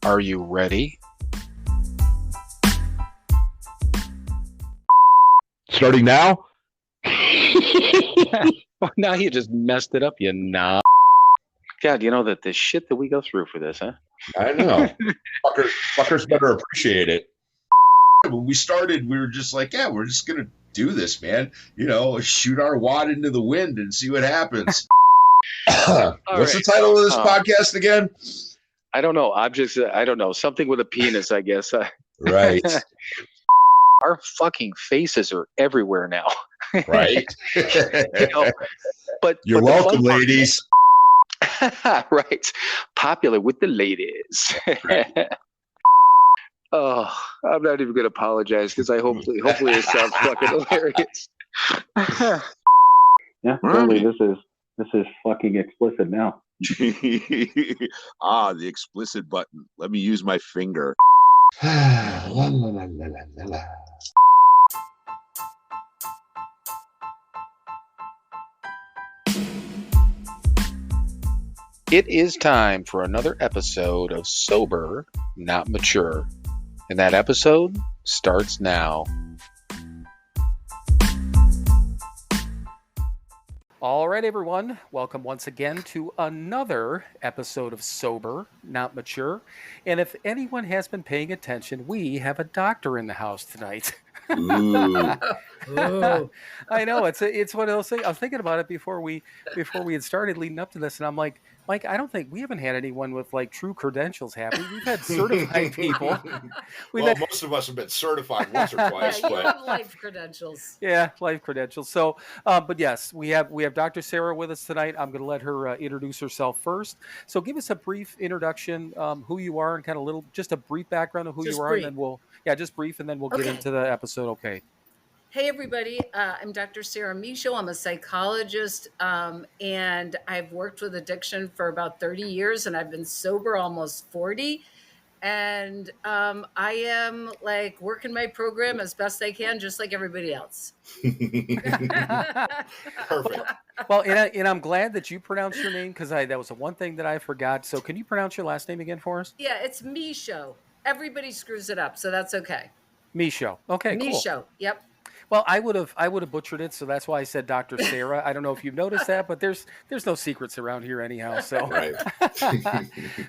Are you ready? Starting now? Now you just messed it up, you knob. God, you know that the shit that we go through for this, huh? I know. Fuckers better appreciate it. When we started, we were just like, yeah, we're just going to do this, man. You know, shoot our wad into the wind and see what happens. What's the title of this podcast again? I don't know. I don't know. Something with a penis, I guess. Right. Our fucking faces are everywhere now. Right. But you're welcome, ladies. Right. Popular with the ladies. Right. Oh, I'm not even going to apologize because hopefully it sounds fucking hilarious. Yeah, totally. This is fucking explicit now. The explicit button. Let me use my finger. La, la, la, la, la, la. It is time for another episode of Sober, Not Mature. And that episode starts now. All right, everyone. Welcome once again to another episode of Sober, Not Mature. And if anyone has been paying attention, we have a doctor in the house tonight. Ooh. I know it's one of those things. I was thinking about it before we had started leading up to this, and I'm like, Mike, I don't think we haven't had anyone with like true credentials happy. We've had certified people. Most of us have been certified once or twice. Yeah, you have life credentials. Yeah, life credentials. So, but yes, we have Dr. Sarah with us tonight. I'm going to let her introduce herself first. So, give us a brief introduction, who you are, and kind of just a brief background of who you are, brief. and then just brief, and then we'll get into the episode. Okay. Hey, everybody. I'm Dr. Sarah Michaud. I'm a psychologist, and I've worked with addiction for about 30 years, and I've been sober almost 40. And I am like working my program as best I can, just like everybody else. Perfect. Well, and I'm glad that you pronounced your name because that was the one thing that I forgot. So can you pronounce your last name again for us? Yeah, it's Michaud. Everybody screws it up, so that's okay. Michaud. Okay, Michaud. Cool. Yep. Well, I would have butchered it, so that's why I said Dr. Sarah. I don't know if you've noticed that, but there's no secrets around here anyhow. So, right.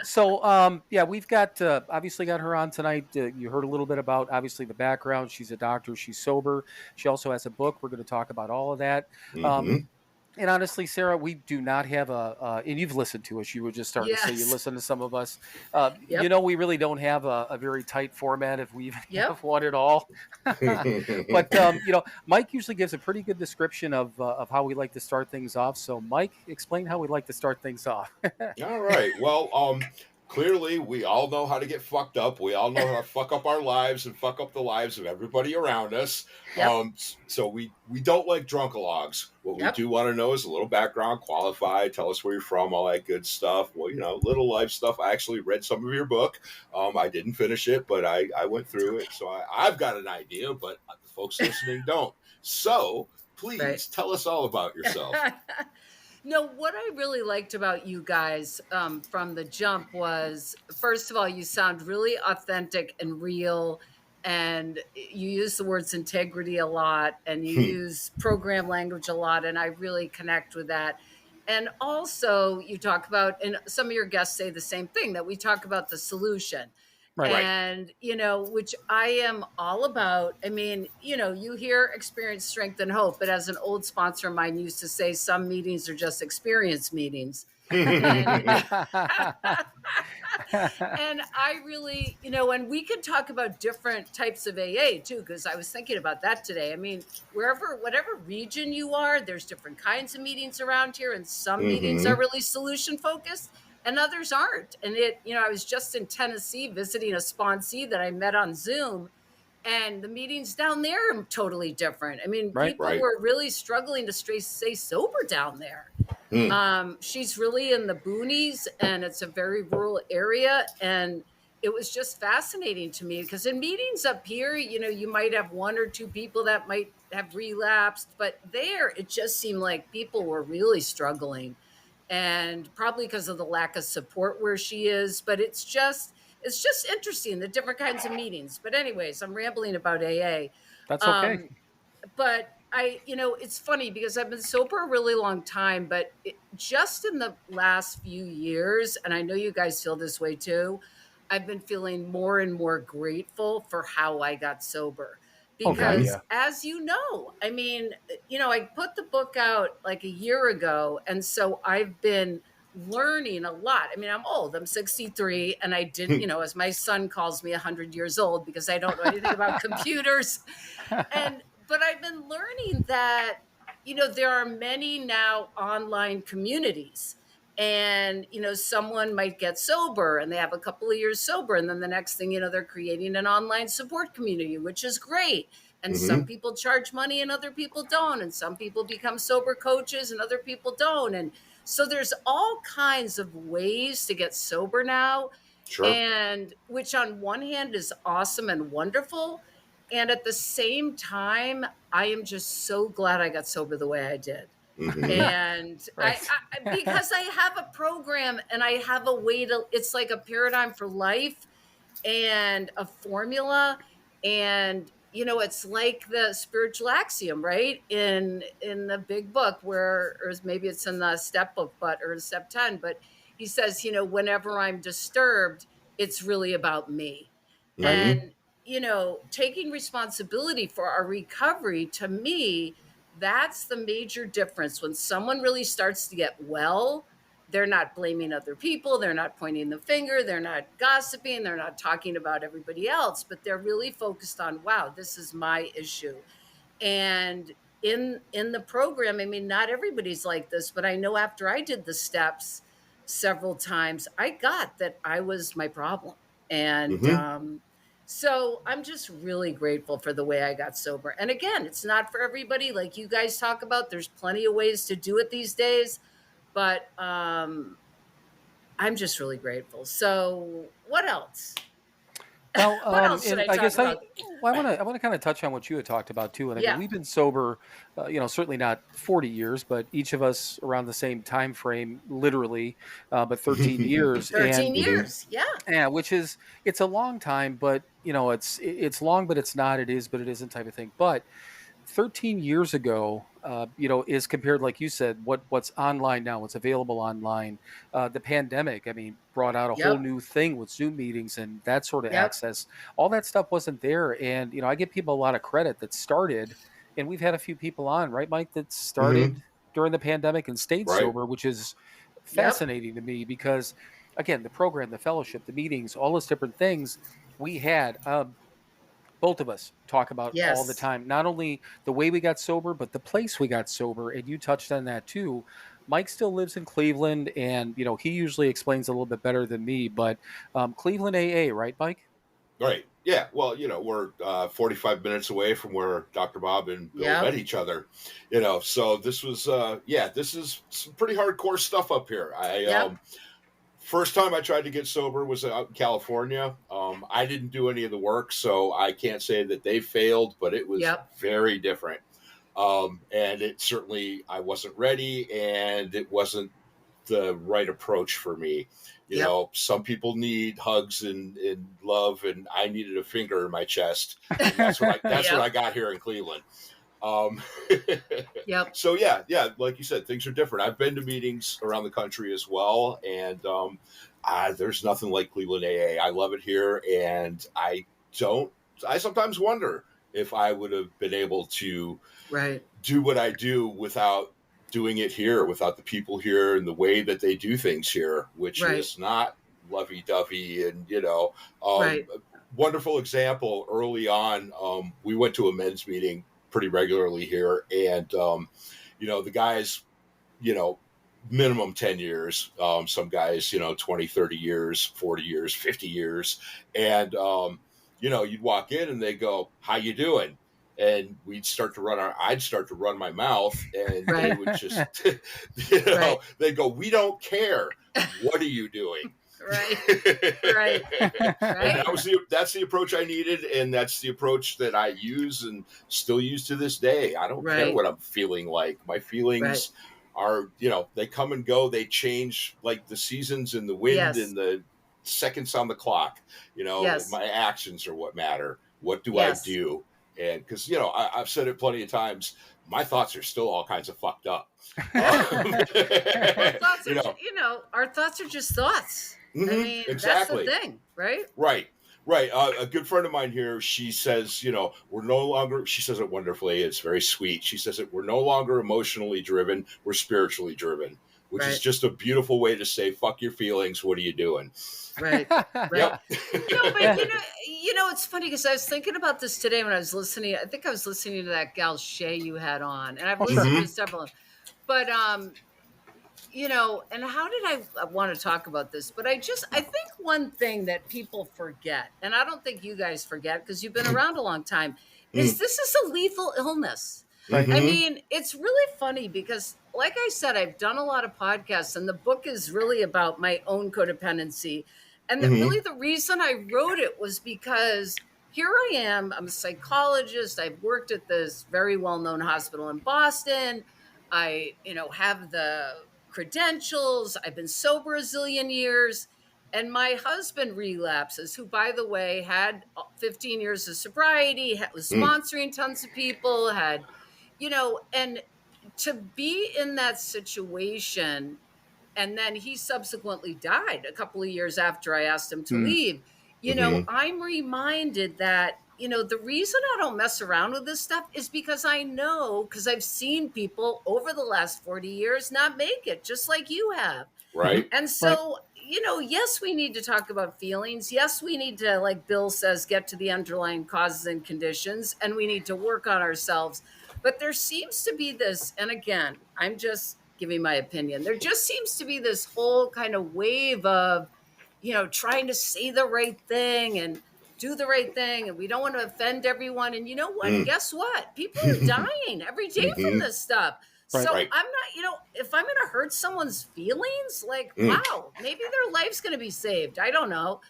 So, we've got obviously got her on tonight. You heard a little bit about obviously the background. She's a doctor. She's sober. She also has a book. We're going to talk about all of that. Mm-hmm. And honestly, Sarah, we do not have and you've listened to us. You were just starting to say you listen to some of us. Yep. You know, we really don't have a very tight format if we even have one at all. But, Mike usually gives a pretty good description of how we like to start things off. So, Mike, explain how we like to start things off. All right. Well, clearly, we all know how to get fucked up. We all know how to fuck up our lives and fuck up the lives of everybody around us. Yep. So we don't like drunkalogs. What we do want to know is a little background, qualify, tell us where you're from, all that good stuff. Well, little life stuff. I actually read some of your book. I didn't finish it, but I went through it. So I've got an idea, but the folks listening don't. So please tell us all about yourself. No, what I really liked about you guys from the jump was, first of all, you sound really authentic and real, and you use the words integrity a lot, and you use program language a lot, and I really connect with that. And also, you talk about, and some of your guests say the same thing, that we talk about the solution. Right. And, which I am all about. I mean, you hear experience, strength, and hope. But as an old sponsor of mine used to say, some meetings are just experience meetings. And I really, and we could talk about different types of AA too, because I was thinking about that today. I mean, whatever region you are, there's different kinds of meetings around here. And some meetings are really solution focused. And others aren't. And I was just in Tennessee visiting a sponsee that I met on Zoom, and the meetings down there are totally different. I mean, people were really struggling to stay sober down there. She's really in the boonies, and it's a very rural area. And it was just fascinating to me because in meetings up here, you might have one or two people that might have relapsed, but there it just seemed like people were really struggling. And probably because of the lack of support where she is, but it's just, it's just interesting, the different kinds of meetings. But anyways, I'm rambling about AA. That's okay. But it's funny because I've been sober a really long time, but just in the last few years, and I know you guys feel this way too, I've been feeling more and more grateful for how I got sober. Oh God, Because yeah. as you know, I mean, I put the book out like a year ago. And so I've been learning a lot. I mean, I'm old, I'm 63, and I didn't, as my son calls me 100 years old because I don't know anything about computers. But I've been learning that, there are many now online communities. And, someone might get sober and they have a couple of years sober. And then the next thing they're creating an online support community, which is great. And some people charge money and other people don't. And some people become sober coaches and other people don't. And so there's all kinds of ways to get sober now. Sure. And which on one hand is awesome and wonderful. And at the same time, I am just so glad I got sober the way I did. And Right. I because I have a program and I have a way to, it's like a paradigm for life and a formula. And, it's like the spiritual axiom, right? In the big book or maybe it's in the step book, or step 10, but he says, whenever I'm disturbed, it's really about me. And, taking responsibility for our recovery, to me, that's the major difference. When someone really starts to get well, they're not blaming other people. They're not pointing the finger. They're not gossiping. They're not talking about everybody else, but they're really focused on, wow, this is my issue. And in the program, I mean, not everybody's like this, but I know after I did the steps several times, I got that I was my problem. And so I'm just really grateful for the way I got sober. And again, it's not for everybody. Like you guys talk about, there's plenty of ways to do it these days. But I'm just really grateful. So what else? Well, What else should I talk guess about? I want to kind of touch on what you had talked about too. And I mean, we've been sober, certainly not 40 years, but each of us around the same time frame, literally, but 13 years. 13 years, yeah. Yeah, which is, it's a long time, but it's long, but it's not. It is, but it isn't, type of thing. But 13 years ago, is compared, like you said, what's online now, what's available online. The pandemic, I mean, brought out a whole new thing with Zoom meetings and that sort of access. All that stuff wasn't there. And, I give people a lot of credit that started, and we've had a few people on, right, Mike, that started during the pandemic and stayed sober, which is fascinating to me because, again, the program, the fellowship, the meetings, all those different things we had. Both of us talk about all the time, not only the way we got sober, but the place we got sober. And you touched on that too. Mike still lives in Cleveland, and he usually explains a little bit better than me, but Cleveland AA, right, Mike? Right. Yeah. Well, we're 45 minutes away from where Dr. Bob and Bill met each other, so this was, this is some pretty hardcore stuff up here. First time I tried to get sober was out in California. I didn't do any of the work, so I can't say that they failed, but it was very different. And it certainly, I wasn't ready, and it wasn't the right approach for me. You know, some people need hugs and love, and I needed a finger in my chest. And that's what I got here in Cleveland. So yeah, like you said, things are different. I've been to meetings around the country as well, and there's nothing like Cleveland AA. I love it here, and I sometimes wonder if I would have been able to do what I do without doing it here, without the people here and the way that they do things here, which is not lovey-dovey. And wonderful example early on, we went to a men's meeting pretty regularly here, and the guys, minimum 10 years, some guys 20, 30 years, 40 years, 50 years, and you'd walk in and they go, how you doing? And I'd start to run my mouth, and they would just they'd go, we don't care, what are you doing? Right. And that's the approach I needed, and that's the approach that I use and still use to this day. I don't care what I'm feeling like. My feelings are, they come and go. They change like the seasons and the wind and the seconds on the clock. You know, Yes. my actions are what matter. What do I Yes. do? And because, you know, I've said it plenty of times, my thoughts are still all kinds of fucked up. Well, thoughts are, You know, you know, our thoughts are just thoughts. I mean, exactly. that's the thing, right? Right. A good friend of mine here, she says, you know, we're no longer, she says it wonderfully. It's very sweet. She says it, we're no longer emotionally driven. We're spiritually driven, which is just a beautiful way to say, fuck your feelings. What are you doing? Right. Right. Yep. No, but you know, it's funny because I was thinking about this today when I was listening. I think I was listening to that gal Shay you had on, and I've listened to several. But you know, and how did I want to talk about this? But I think one thing that people forget, and I don't think you guys forget because you've been around a long time, is this is a lethal illness. I mean, it's really funny because, like I said, I've done a lot of podcasts, and the book is really about my own codependency. And really the reason I wrote it was because here I am. I'm a psychologist. I've worked at this very well-known hospital in Boston. I, you know, have the credentials. I've been sober a zillion years. And my husband relapses, who, by the way, had 15 years of sobriety, was sponsoring tons of people, had, you know, and to be in that situation, and then he subsequently died a couple of years after I asked him to leave, you know, I'm reminded that, you know, the reason I don't mess around with this stuff is because I know, because I've seen people over the last 40 years not make it, just like you have. Right. And so, you know, yes, we need to talk about feelings. Yes, we need to, like Bill says, get to the underlying causes and conditions, and we need to work on ourselves. But there seems to be this, and again, I'm just giving my opinion, there just seems to be this whole kind of wave of, you know, trying to say the right thing and do the right thing, and we don't want to offend everyone. And you know what? Guess what? People are dying every day from this stuff. Right. So I'm not, you know, if I'm going to hurt someone's feelings, like, wow, maybe their life's going to be saved. I don't know.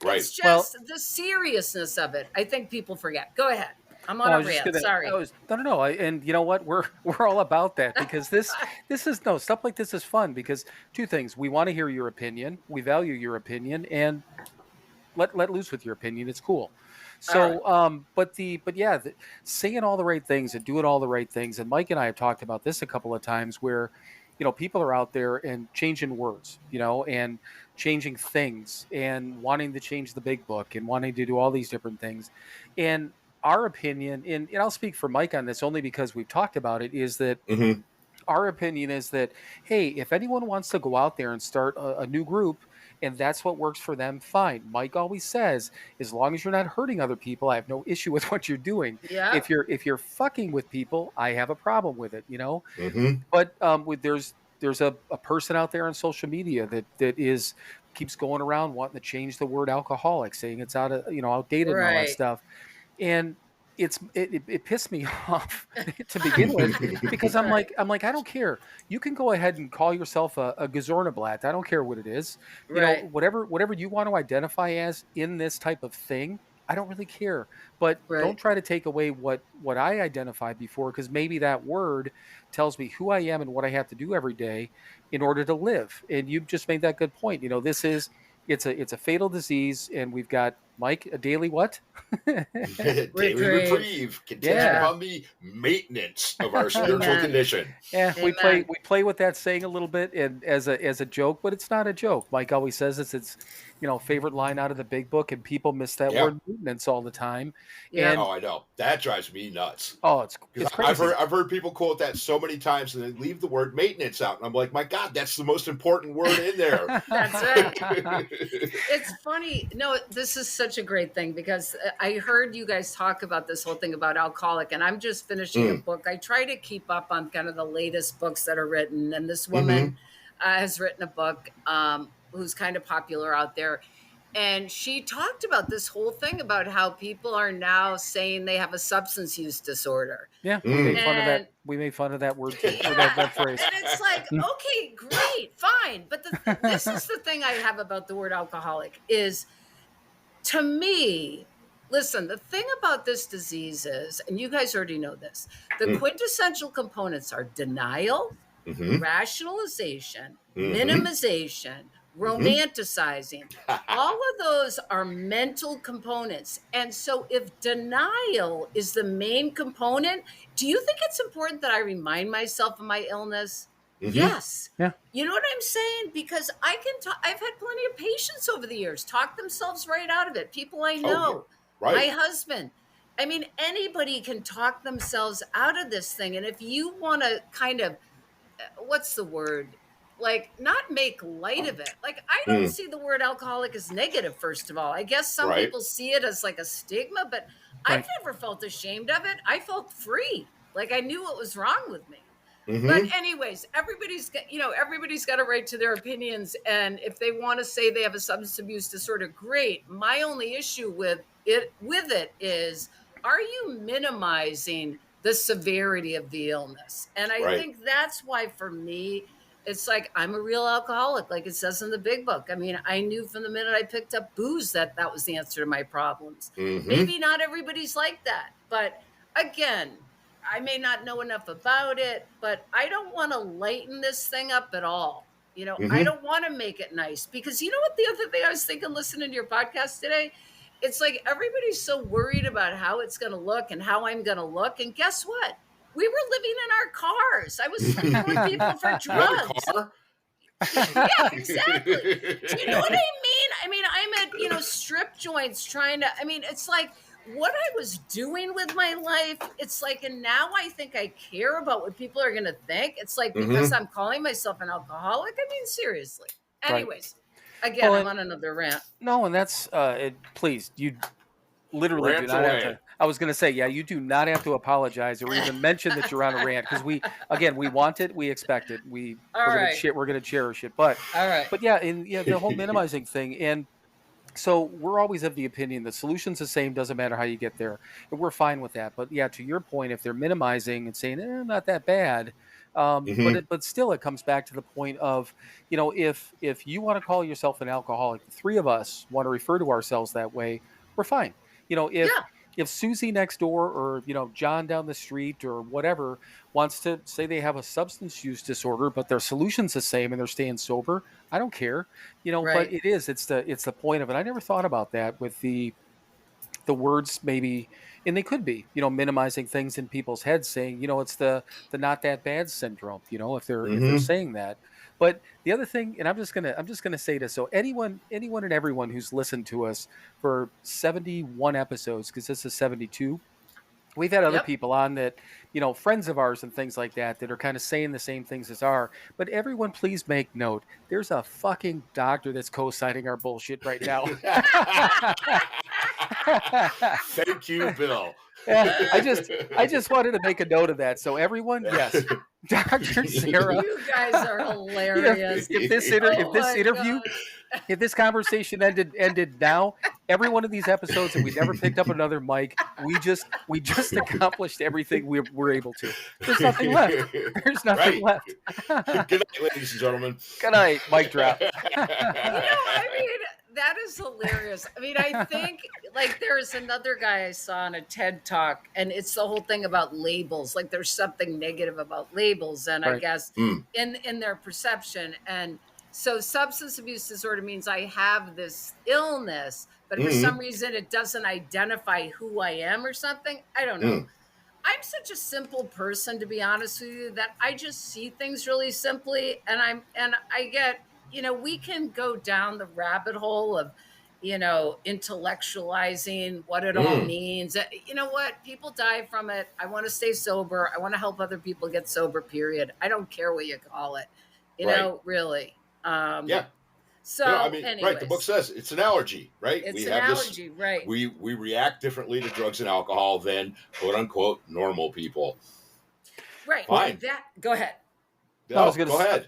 Right. It's just the seriousness of it. I think people forget. Go ahead. I'm on a rant. Sorry. No. And you know what? We're all about that because this is stuff like this is fun because two things. We want to hear your opinion. We value your opinion, and let loose with your opinion. It's cool. So, saying all the right things and doing all the right things. And Mike and I have talked about this a couple of times where, you know, people are out there and changing words, you know, and changing things and wanting to change the big book and wanting to do all these different things. And our opinion, and I'll speak for Mike on this only because we've talked about it, is that our opinion is that, hey, if anyone wants to go out there and start a new group and that's what works for them, fine. Mike always says, as long as you're not hurting other people, I have no issue with what you're doing. Yeah. If you're fucking with people, I have a problem with it, you know? But there's a person out there on social media that keeps going around wanting to change the word alcoholic, saying it's outdated and all that stuff. And it pissed me off to begin with because I'm like, I don't care. You can go ahead and call yourself a Gazornablatt. I don't care what it is. You know, whatever you want to identify as in this type of thing, I don't really care. But don't try to take away what I identified before, because maybe that word tells me who I am and what I have to do every day in order to live. And you just made that good point. You know, it's a fatal disease, and we've got, Mike, a daily what? Daily reprieve. Contingent upon the maintenance of our spiritual condition. Yeah, we play with that saying a little bit and as a joke, but it's not a joke. Mike always says it's favorite line out of the big book, and people miss that word maintenance all the time. Yeah. And, I know. That drives me nuts. Oh, it's crazy. I've heard people quote that so many times and they leave the word maintenance out. And I'm like, my God, that's the most important word in there. That's right. It's funny. No, this is such a great thing because I heard you guys talk about this whole thing about alcoholic, and I'm just finishing a book. I try to keep up on kind of the latest books that are written, and this woman has written a book who's kind of popular out there. And she talked about this whole thing about how people are now saying they have a substance use disorder. Yeah, we made fun of that. We made fun of that word too, or that phrase. And it's like, okay, great, fine. But this is the thing I have about the word alcoholic is, to me, listen, the thing about this disease is, and you guys already know this, the quintessential components are denial, rationalization, minimization, romanticizing. All of those are mental components. And so if denial is the main component, do you think it's important that I remind myself of my illness? Yes. Yeah. You know what I'm saying? Because I can talk, I've had plenty of patients over the years talk themselves right out of it. People I know, Right. my husband. I mean, anybody can talk themselves out of this thing. And if you want to kind of, what's the word? Like, not make light of it. Like, I don't see the word alcoholic as negative, first of all. I guess some people see it as like a stigma, but I've never felt ashamed of it. I felt free. Like, I knew what was wrong with me. But anyways, everybody's got a right to their opinions. And if they want to say they have a substance abuse disorder, great. My only issue with it is, are you minimizing the severity of the illness? And I think that's why, for me, it's like, I'm a real alcoholic, like it says in the big book. I mean, I knew from the minute I picked up booze that was the answer to my problems. Maybe not everybody's like that, but again, I may not know enough about it, but I don't want to lighten this thing up at all. You know, I don't want to make it nice, because you know what, the other thing I was thinking, listening to your podcast today, it's like everybody's so worried about how it's going to look and how I'm going to look. And guess what? We were living in our cars. I was sleeping with people for drugs. Yeah, exactly. Do you know what I mean? I mean, I'm at, strip joints it's like what I was doing with my life. It's like, and now I think I care about what people are going to think. It's like, because I'm calling myself an alcoholic. I mean, seriously. Anyways, again, I'm on another rant. No, and that's, please, you literally Rant do not away. have to. I was going to say, you do not have to apologize or even mention that you're on a rant, because we want it, we expect it, we're going to cherish it. But the whole minimizing thing, and so we're always of the opinion the solution's the same, doesn't matter how you get there, and we're fine with that. But to your point, if they're minimizing and saying not that bad, but still it comes back to the point of, if you want to call yourself an alcoholic, the three of us want to refer to ourselves that way, we're fine. If Susie next door, or John down the street, or whatever, wants to say they have a substance use disorder, but their solution's the same and they're staying sober, I don't care. But it's the point of it. I never thought about that with the words, maybe, and they could be, minimizing things in people's heads, saying, it's the not that bad syndrome, if they're saying that. But the other thing, and I'm just gonna say this, so anyone and everyone who's listened to us for 71 episodes, because this is 72, we've had other people on that, friends of ours and things like that are kind of saying the same things as are. But everyone, please make note, there's a fucking doctor that's co-signing our bullshit right now. Thank you, Bill. I just wanted to make a note of that. So everyone, yes, Dr. Sarah. You guys are hilarious. If this conversation ended now, every one of these episodes, and we never picked up another mic, we just accomplished everything we're able to. There's nothing left. There's nothing left. Good night, ladies and gentlemen. Good night. Mic drop. That is hilarious. I mean, I think, like, there's another guy I saw on a TED Talk, and it's the whole thing about labels. Like, there's something negative about labels, and I guess in their perception. And so substance abuse disorder means I have this illness, but for some reason it doesn't identify who I am or something. I don't know. I'm such a simple person, to be honest with you, that I just see things really simply, and I get, we can go down the rabbit hole of, intellectualizing what it all means. You know what? People die from it. I want to stay sober. I want to help other people get sober, period. I don't care what you call it, really. So, right. The book says it's an allergy, right? It's an allergy, right? We react differently to drugs and alcohol than quote unquote normal people. Right. Fine. Go ahead. Go ahead.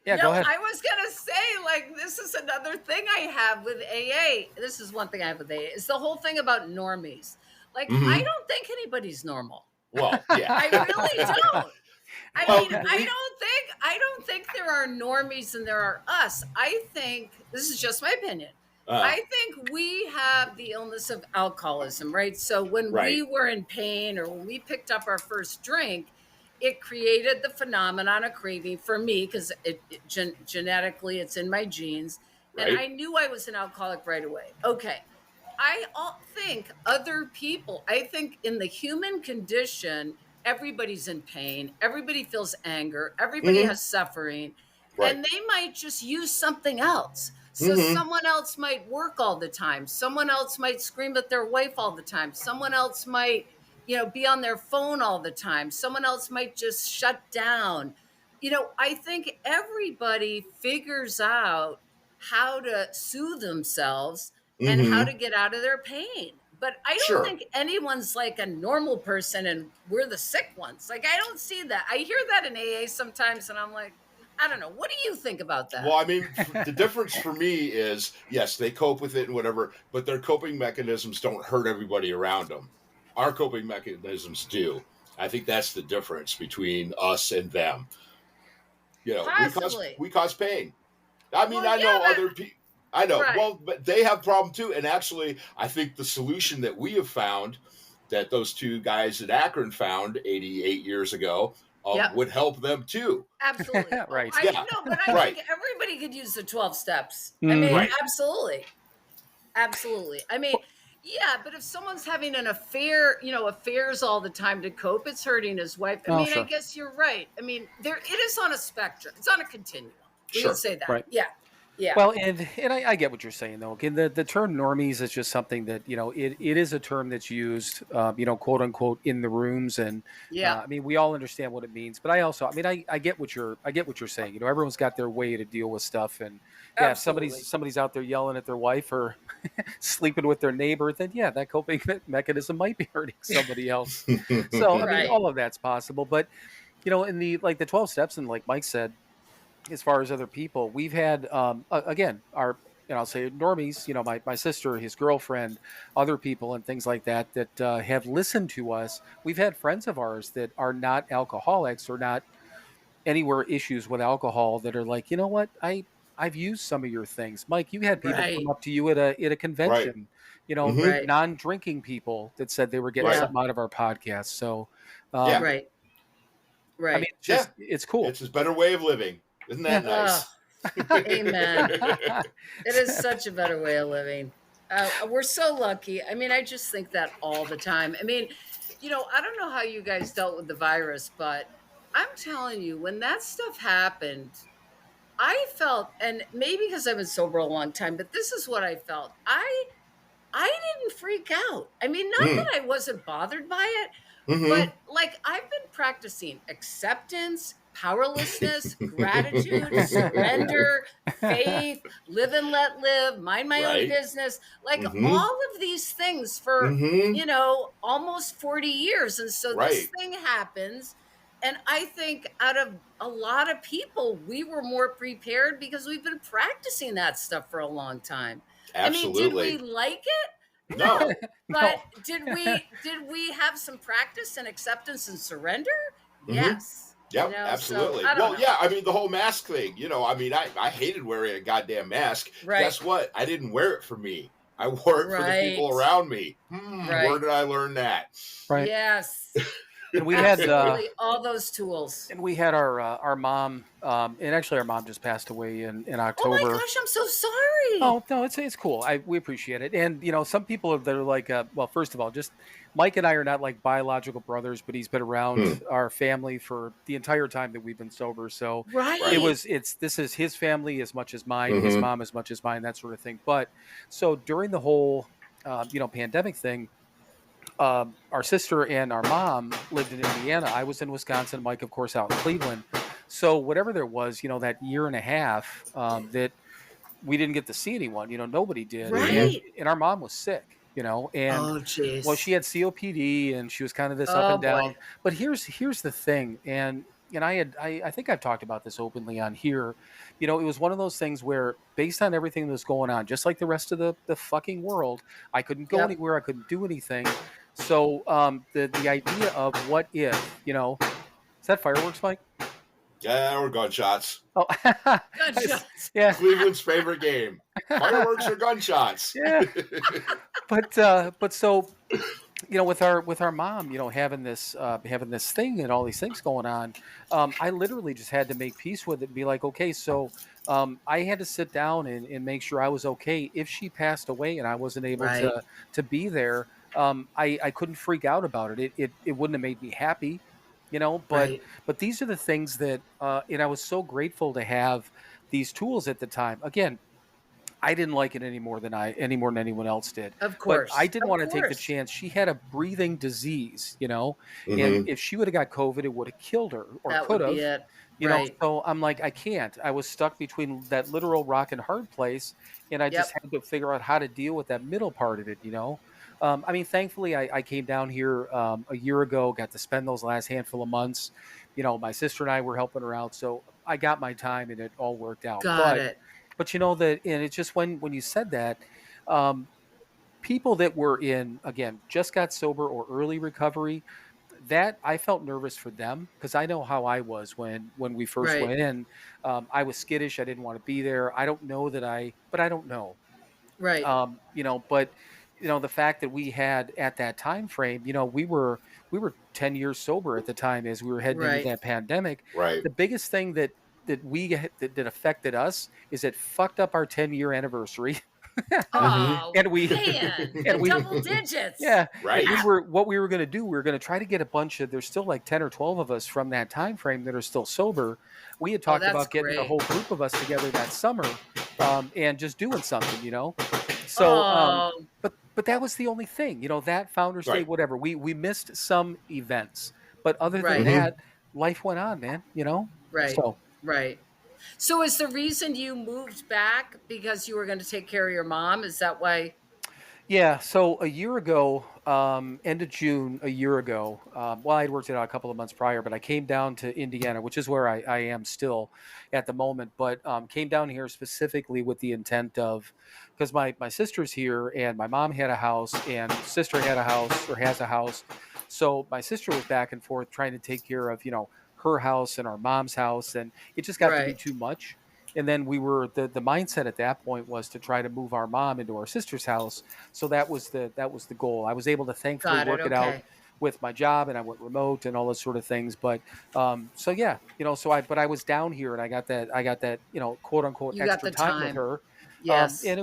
Yeah, go ahead. I was going to say, like, this is another thing I have with AA. This is one thing I have with AA. It's the whole thing about normies. Like, I don't think anybody's normal. Well, yeah. I really don't. I don't think there are normies and there are us. I think, this is just my opinion, I think we have the illness of alcoholism, right? So when we were in pain, or when we picked up our first drink, it created the phenomenon of craving for me because genetically it's in my genes. Right. And I knew I was an alcoholic right away. Okay. I think other people, I think in the human condition, everybody's in pain. Everybody feels anger. Everybody has suffering. Right. And they might just use something else. So someone else might work all the time. Someone else might scream at their wife all the time. Someone else might, be on their phone all the time. Someone else might just shut down. I think everybody figures out how to soothe themselves and how to get out of their pain. But I don't think anyone's like a normal person and we're the sick ones. Like, I don't see that. I hear that in AA sometimes and I'm like, I don't know. What do you think about that? Well, I mean, the difference for me is, yes, they cope with it and whatever, but their coping mechanisms don't hurt everybody around them. Our coping mechanisms do. I think that's the difference between us and them. We cause pain. I mean, I know other people. I know. Right. Well, but they have a problem too. And actually, I think the solution that we have found, that those two guys at Akron found 88 years ago, would help them too. Absolutely. Right. I know, but I think everybody could use the 12 steps. I mean, absolutely. Absolutely. I mean, yeah, but if someone's having an affair, affairs all the time to cope, it's hurting his wife. I mean, I guess you're right. I mean, it is on a spectrum. It's on a continuum. We would say that. Right. Yeah. Yeah. Well, and I get what you're saying, though. Again, the term normies is just something that, it is a term that's used, quote unquote, in the rooms. And I mean, we all understand what it means. But I get what you're saying. Everyone's got their way to deal with stuff. And if somebody's out there yelling at their wife or sleeping with their neighbor, then that coping mechanism might be hurting somebody else. So, I mean, all of that's possible. But, in the 12 steps, and like Mike said, as far as other people, we've had, again, I'll say normies, my sister, his girlfriend, other people and things like that have listened to us. We've had friends of ours that are not alcoholics or not anywhere issues with alcohol that are like, you know what, I've used some of your things. Mike, you had people come up to you at a convention, non-drinking people that said they were getting something out of our podcast. So, right. I mean, it's cool. It's a better way of living. Isn't that nice? Amen. It is such a better way of living. We're so lucky. I mean, I just think that all the time. I mean, I don't know how you guys dealt with the virus, but I'm telling you, when that stuff happened, I felt, and maybe because I've been sober a long time, but this is what I felt. I didn't freak out. I mean, not that I wasn't bothered by it, but like I've been practicing acceptance, powerlessness, gratitude, surrender, faith, live and let live, mind my own business, like all of these things for, almost 40 years. And so this thing happens. And I think out of a lot of people, we were more prepared because we've been practicing that stuff for a long time. Absolutely. I mean, did we like it? No. But did we have some practice and acceptance and surrender? Yes. Yep, absolutely. So, I mean, the whole mask thing, I hated wearing a goddamn mask. Right. Guess what? I didn't wear it for me. I wore it for the people around me. Where did I learn that? Right. Yes. And we had all those tools. And we had our mom, and actually our mom just passed away in October. Oh my gosh, I'm so sorry. Oh no, it's cool. We appreciate it. And some people that are like, well, first of all, just Mike and I are not like biological brothers, but he's been around our family for the entire time that we've been sober. So this is his family as much as mine, his mom as much as mine, that sort of thing. But so during the whole pandemic thing, our sister and our mom lived in Indiana. I was in Wisconsin. Mike, of course, out in Cleveland. So whatever there was, that year and a half that we didn't get to see anyone, nobody did. Right. And our mom was sick, and well, she had COPD and she was kind of this up and down. Boy. But here's the thing. And I think I've talked about this openly on here. It was one of those things where based on everything that was going on, just like the rest of the fucking world, I couldn't go anywhere. I couldn't do anything. So the idea of what if, is that fireworks, Mike? Yeah, or gunshots. Oh, gunshots. Yeah. Cleveland's favorite game. Fireworks or gunshots. Yeah. But so with our mom, having this thing and all these things going on, I literally just had to make peace with it and be like, okay, so I had to sit down and make sure I was okay. If she passed away and I wasn't able Right. to be there, I couldn't freak out about it. It wouldn't have made me happy, but Right. these are the things that and I was so grateful to have these tools at the time. Again, I didn't like it any more than anyone else did. Of But I course. didn't Of want to take the course. chance. She had a breathing disease, and Mm-hmm. if she would have got COVID, it would have killed her or That could would be have, it. Right. So I'm like, I can't. I was stuck between that literal rock and hard place, and I just Yep. had to figure out how to deal with that middle part of it. I mean, thankfully, I came down here a year ago, got to spend those last handful of months. My sister and I were helping her out, so I got my time and it all worked out. Got But it. that, and it's just when you said that, um, people that were in, again, just got sober or early recovery, that I felt nervous for them because I know how I was when we first Right. went in. I was skittish. I didn't want to be there. I don't know that but I don't know. Right. But the fact that we had at that time frame, we were 10 years sober at the time as we were heading into Right. that pandemic. Right. The biggest thing that affected us is it fucked up our 10-year anniversary. Mm-hmm. Oh and we man, and the we double digits. yeah, and Right. what we were going to do, we were going to try to get a bunch of, there's still like 10 or 12 of us from that time frame that are still sober. We had Oh, talked that's about getting a whole great. group of us together that summer, and just doing something. So, Oh, but that was the only thing, that Founders Day, Right. whatever. We missed some events, but other than right. Mm-hmm. that, life went on, man. Right. So, Right. So is the reason you moved back because you were going to take care of your mom? Is that why? yeah, so a year ago, end of June, a year ago, well, I'd worked it out a couple of months prior, but I came down to Indiana, which is where I am still at the moment, but came down here specifically with the intent of, because my sister's here and my mom had a house and sister had a house or has a house. So my sister was back and forth trying to take care of, her house and our mom's house, and it just got to be Right. too much. And then the mindset at that point was to try to move our mom into our sister's house, so that was the goal. I was able to thankfully Got it. work it out Okay. with my job, and I went remote and all those sort of things. But so yeah, but I was down here, and I got that quote unquote You got extra the time with time. her, Yes. and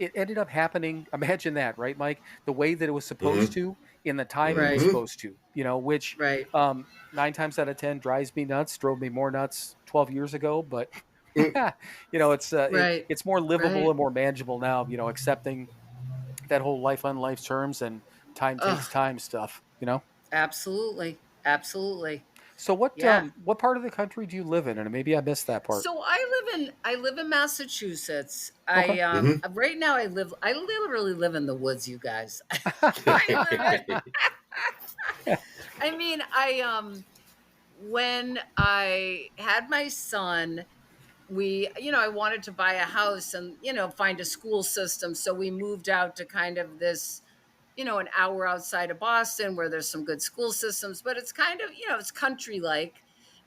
it ended up happening. Imagine that, right, Mike? The way that it was supposed Mm-hmm. to, in the time it was Right. Mm-hmm. supposed to, which Right. 9 times out of 10 drives me nuts, drove me more nuts 12 years ago, but Mm-hmm. Right. it's more livable Right. and more manageable now, accepting that whole life on life's terms and time takes Oh, time stuff. absolutely. Absolutely. So Yeah. what part of the country do you live in? And maybe I missed that part. So I live in Massachusetts. Okay. Mm-hmm. Right now I literally live in the woods, you guys. I live in I mean, when I had my son, I wanted to buy a house and, find a school system. So we moved out to kind of this, an hour outside of Boston where there's some good school systems, but it's kind of, it's country like.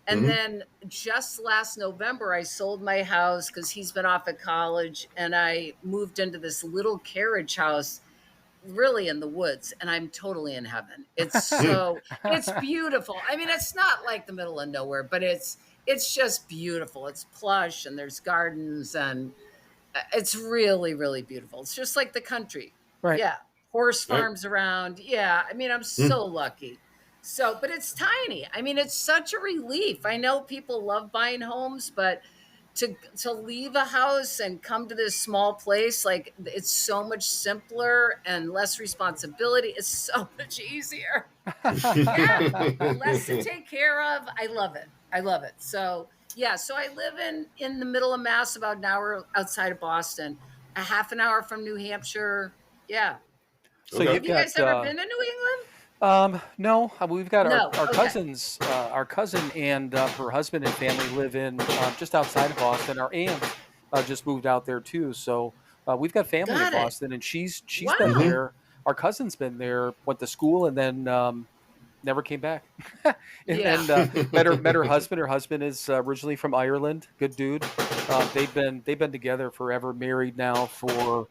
And Mm-hmm. then just last November, I sold my house because he's been off at college and I moved into this little carriage house really in the woods, and I'm totally in heaven. It's beautiful. I mean, it's not like the middle of nowhere, but it's just beautiful. It's plush and there's gardens and it's really, really beautiful. It's just like the country. Right. Yeah. Horse Right. farms around. Yeah. I mean, I'm Mm-hmm. so lucky. So, but it's tiny. I mean, it's such a relief. I know people love buying homes, but to leave a house and come to this small place, like it's so much simpler and less responsibility. It's so much easier. Yeah. Less to take care of. I love it. I love it. So yeah, so I live in the middle of Mass, about an hour outside of Boston, a half an hour from New Hampshire. Yeah. So Okay. you've Have you got guys ever been to New England? no, we've got our, No. our Okay. cousins, our cousin and her husband and family live in just outside of Boston. Our aunt just moved out there too, so we've got family in Got it. Boston, and she's been Wow. Mm-hmm. there. Our cousin's been there, went to school, and then never came back. And Yeah. then met her husband. Her husband is originally from Ireland. Good dude. They've been together forever, married now for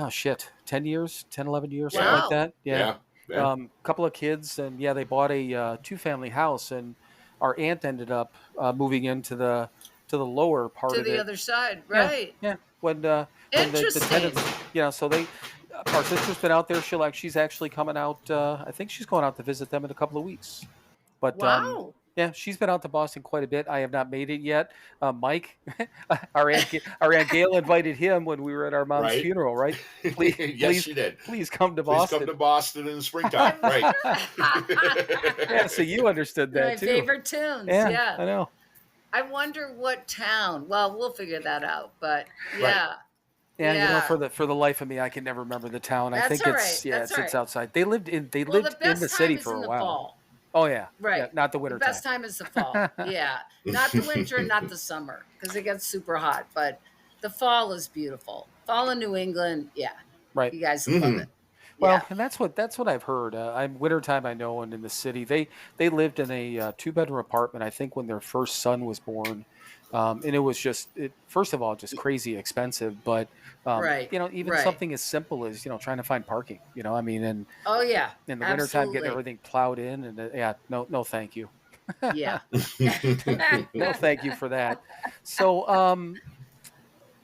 shit, 10 years, 10, 11 years, something Wow. like that. Yeah. Yeah. Couple of kids, and they bought a 2-family house, and our aunt ended up moving into the lower part To of the it. other side, Yeah, right? yeah. When the Interesting. tenants, so they, our sister's been out there. She's actually coming out. I think she's going out to visit them in a couple of weeks. But Wow. yeah, she's been out to Boston quite a bit. I have not made it yet. Mike, our aunt Gail invited him when we were at our mom's Right. funeral. Right? Please, Yes, she did. Please come to Please Boston. come to Boston in the springtime. Right. Yeah, so you understood that My too. favorite tunes. Yeah, Yeah. I know. I wonder what town. Well, we'll figure that out. But Right. yeah. Yeah, Yeah. for the life of me, I can never remember the town. I That's think all it's right. That's all it's right. outside. They lived in Well, the in best the time city is for in a the while. fall. Oh yeah, Right. Yeah, not the winter The best time. time is the fall. Yeah. Not the winter and not the summer because it gets super hot. But the fall is beautiful. Fall in New England. Yeah. Right. You guys love it. Well, Yeah. and that's what I've heard. I'm wintertime, I know, and in the city, they lived in a 2-bedroom apartment. I think when their first son was born, and it was first of all just crazy expensive, but Right. even Right. something as simple as trying to find parking. I mean, and Oh yeah. in the wintertime getting Absolutely. everything plowed in, and no, thank you. Yeah. No, thank you for that. So,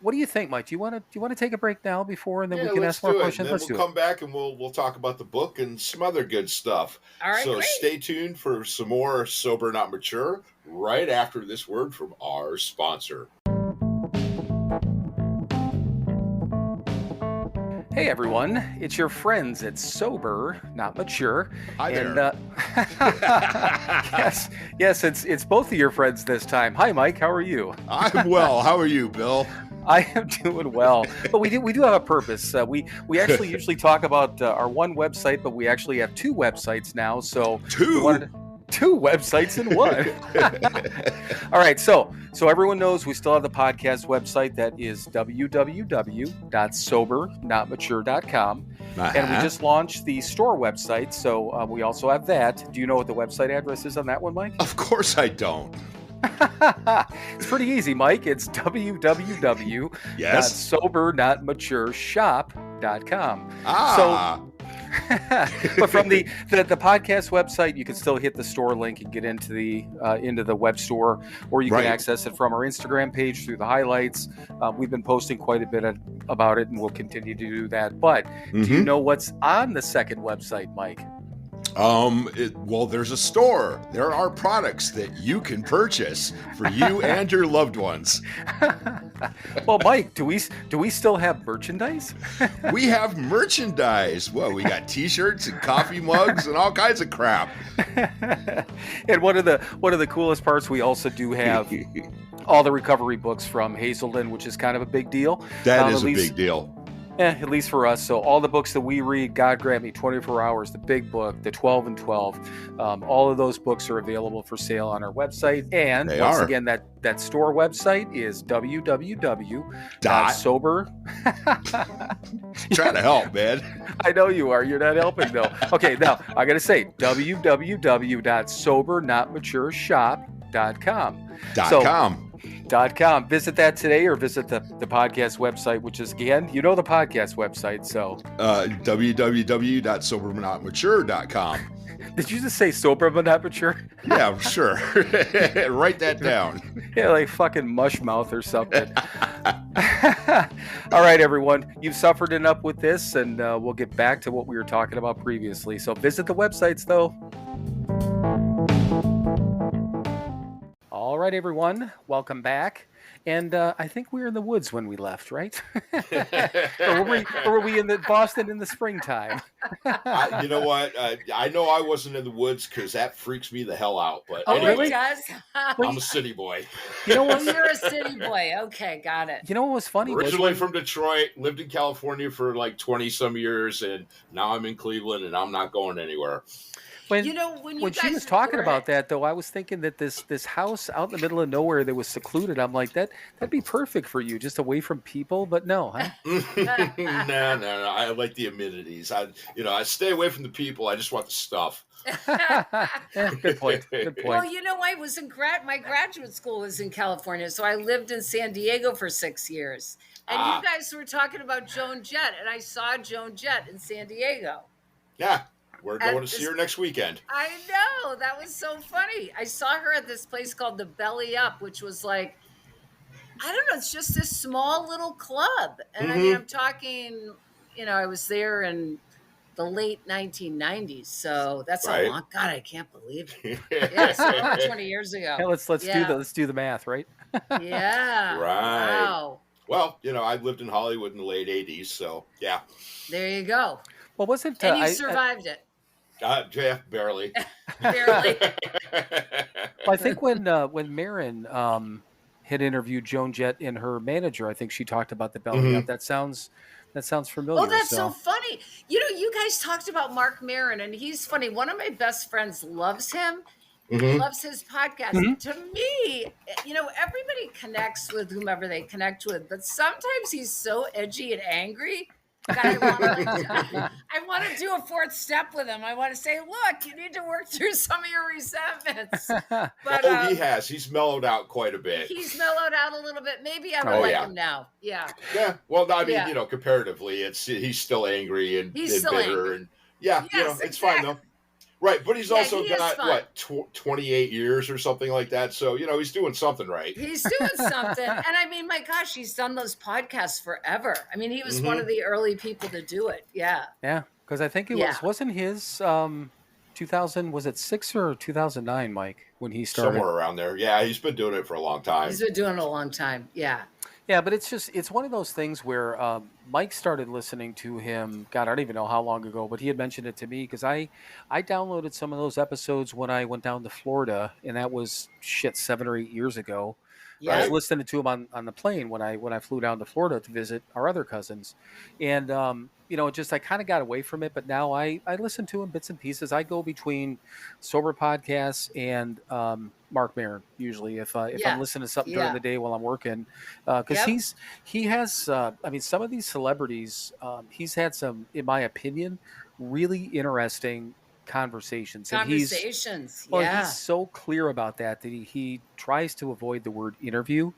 what do you think, Mike? Do you want to take a break now before, and then we can let's ask more do it. questions? And then Let's we'll do come back and we'll talk about the book and some other good stuff. All right, So great. stay tuned for some more Sober Not Mature right after this word from our sponsor. Hey everyone, it's your friends at Sober Not Mature. Hi there. And yes, it's both of your friends this time. Hi Mike, how are you? I'm well. How are you, Bill? I am doing well, but we do have a purpose. We actually usually talk about our one website, but we actually have 2 websites now. So Two? we wanted 2 websites in one. All right, so everyone knows we still have the podcast website that is www.SoberNotMature.com. And we just launched the store website, so we also have that. Do you know what the website address is on that one, Mike? Of course I don't. It's pretty easy, Mike. It's www.SoberNotMatureShop.com. But from the podcast website, you can still hit the store link and get into the web store, or you can access it from our Instagram page through the highlights. We've been posting quite a bit about it, and we'll continue to do that. But do you know what's on the second website, Mike? Well, there's a store. There are products that you can purchase for you and your loved ones. Well, Mike, do we still have merchandise? We have merchandise. Well, we got T-shirts and coffee mugs and all kinds of crap. And one of the coolest parts, we also do have all the recovery books from Hazelden, which is kind of a big deal. That is a big deal. Yeah, at least for us. So all the books that we read, God Grant Me, 24 Hours, the Big Book, the 12 and 12, all of those books are available for sale on our website. And once again, that store website is www.sober. Trying to help, man. I know you are. You're not helping, though. Okay, now I got to say www.SoberNotMatureShop.com. .com. Visit that today, or visit the podcast website, which is, again, the podcast website. So www.SoberNotMature.com. Did you just say sober but not mature? Yeah, sure. Write that down. Yeah, like fucking mush mouth or something. All right, everyone. You've suffered enough with this, and we'll get back to what we were talking about previously. So visit the websites, though. All right, everyone. Welcome back. And I think we were in the woods when we left, right? or were we in Boston in the springtime? You know what? I know I wasn't in the woods because that freaks me the hell out. But It does? I'm a city boy. You know what? You're a city boy. Okay, got it. You know what was funny? Originally from Detroit, lived in California for like 20 some years, and now I'm in Cleveland, and I'm not going anywhere. When You know, when you when she guys was talking go about ahead. that, though, I was thinking that this house out in the middle of nowhere that was secluded, I'm like, that'd be perfect for you, just away from people. But no, huh? No. I like the amenities. I stay away from the people. I just want the stuff. Good point. Good Well, point. you know, I was in my graduate school was in California, so I lived in San Diego for 6 years. And you guys were talking about Joan Jett, and I saw Joan Jett in San Diego. Yeah, we're going At to see this- her next weekend. I know, that was so funny. I saw her at this place called the Belly Up, which was like, I don't know, it's just this small little club. And I mean, I'm talking, I was there in the late 1990s. So that's Right. a long, God, I can't believe it. Yeah, so over 20 years ago. Yeah, let's do the math, right? Yeah. Right. Wow. Well, I lived in Hollywood in the late 80s, so yeah. There you go. Well, wasn't And you survived it. Yeah, barely. Barely. Well, I think when Marin had interviewed Joan Jett and her manager, I think she talked about the belly up. That sounds familiar. Oh, that's so funny. You guys talked about Mark Maron, and he's funny. One of my best friends loves him. Loves his podcast. To me, everybody connects with whomever they connect with, but sometimes he's so edgy and angry. God, I want to do a fourth step with him. I want to say, look, you need to work through some of your resentments. But he has. He's mellowed out quite a bit. He's mellowed out a little bit. Maybe I would him now. Yeah. Yeah. Well, I mean, comparatively, he's still angry and still bitter, angry. and it's fine though. Right, but he's also got 28 years or something like that. So he's doing something right. He's doing something, and I mean, my gosh, he's done those podcasts forever. I mean, he was one of the early people to do it. Yeah. Yeah, because I think it wasn't his 2000. Was it 6 or 2009, Mike, when he started? Somewhere around there. Yeah, he's been doing it for a long time. He's been doing it a long time. Yeah. Yeah, but it's one of those things where Mike started listening to him. God, I don't even know how long ago, but he had mentioned it to me because I downloaded some of those episodes when I went down to Florida, and that was 7 or 8 years ago. Yeah. I was listening to him on the plane when I flew down to Florida to visit our other cousins, and I kind of got away from it. But now I listen to him bits and pieces. I go between sober podcasts and Mark Maron usually if I'm listening to something during the day while I'm working, because he has I mean, some of these celebrities, he's had some, in my opinion, really interesting conversations. He's so clear about that he tries to avoid the word interview,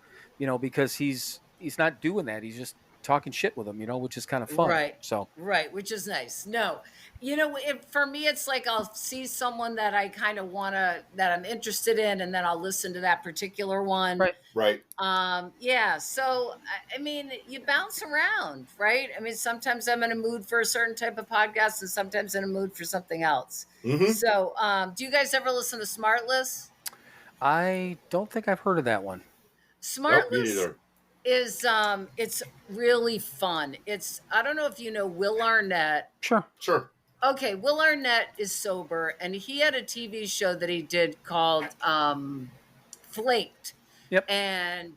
because he's not doing that. He's just talking shit with them, which is kind of fun. Right, which is nice. No, for me, it's like I'll see someone that I kind of that I'm interested in, and then I'll listen to that particular one. Right. Yeah. So, I mean, you bounce around, right? I mean, sometimes I'm in a mood for a certain type of podcast, and sometimes in a mood for something else. So, do you guys ever listen to Smartless? I don't think I've heard of that one. Smartless. Nope, me neither. Is it's really fun. I don't know if you know Will Arnett. Sure. Okay, Will Arnett is sober, and he had a TV show that he did called Flaked. Yep. And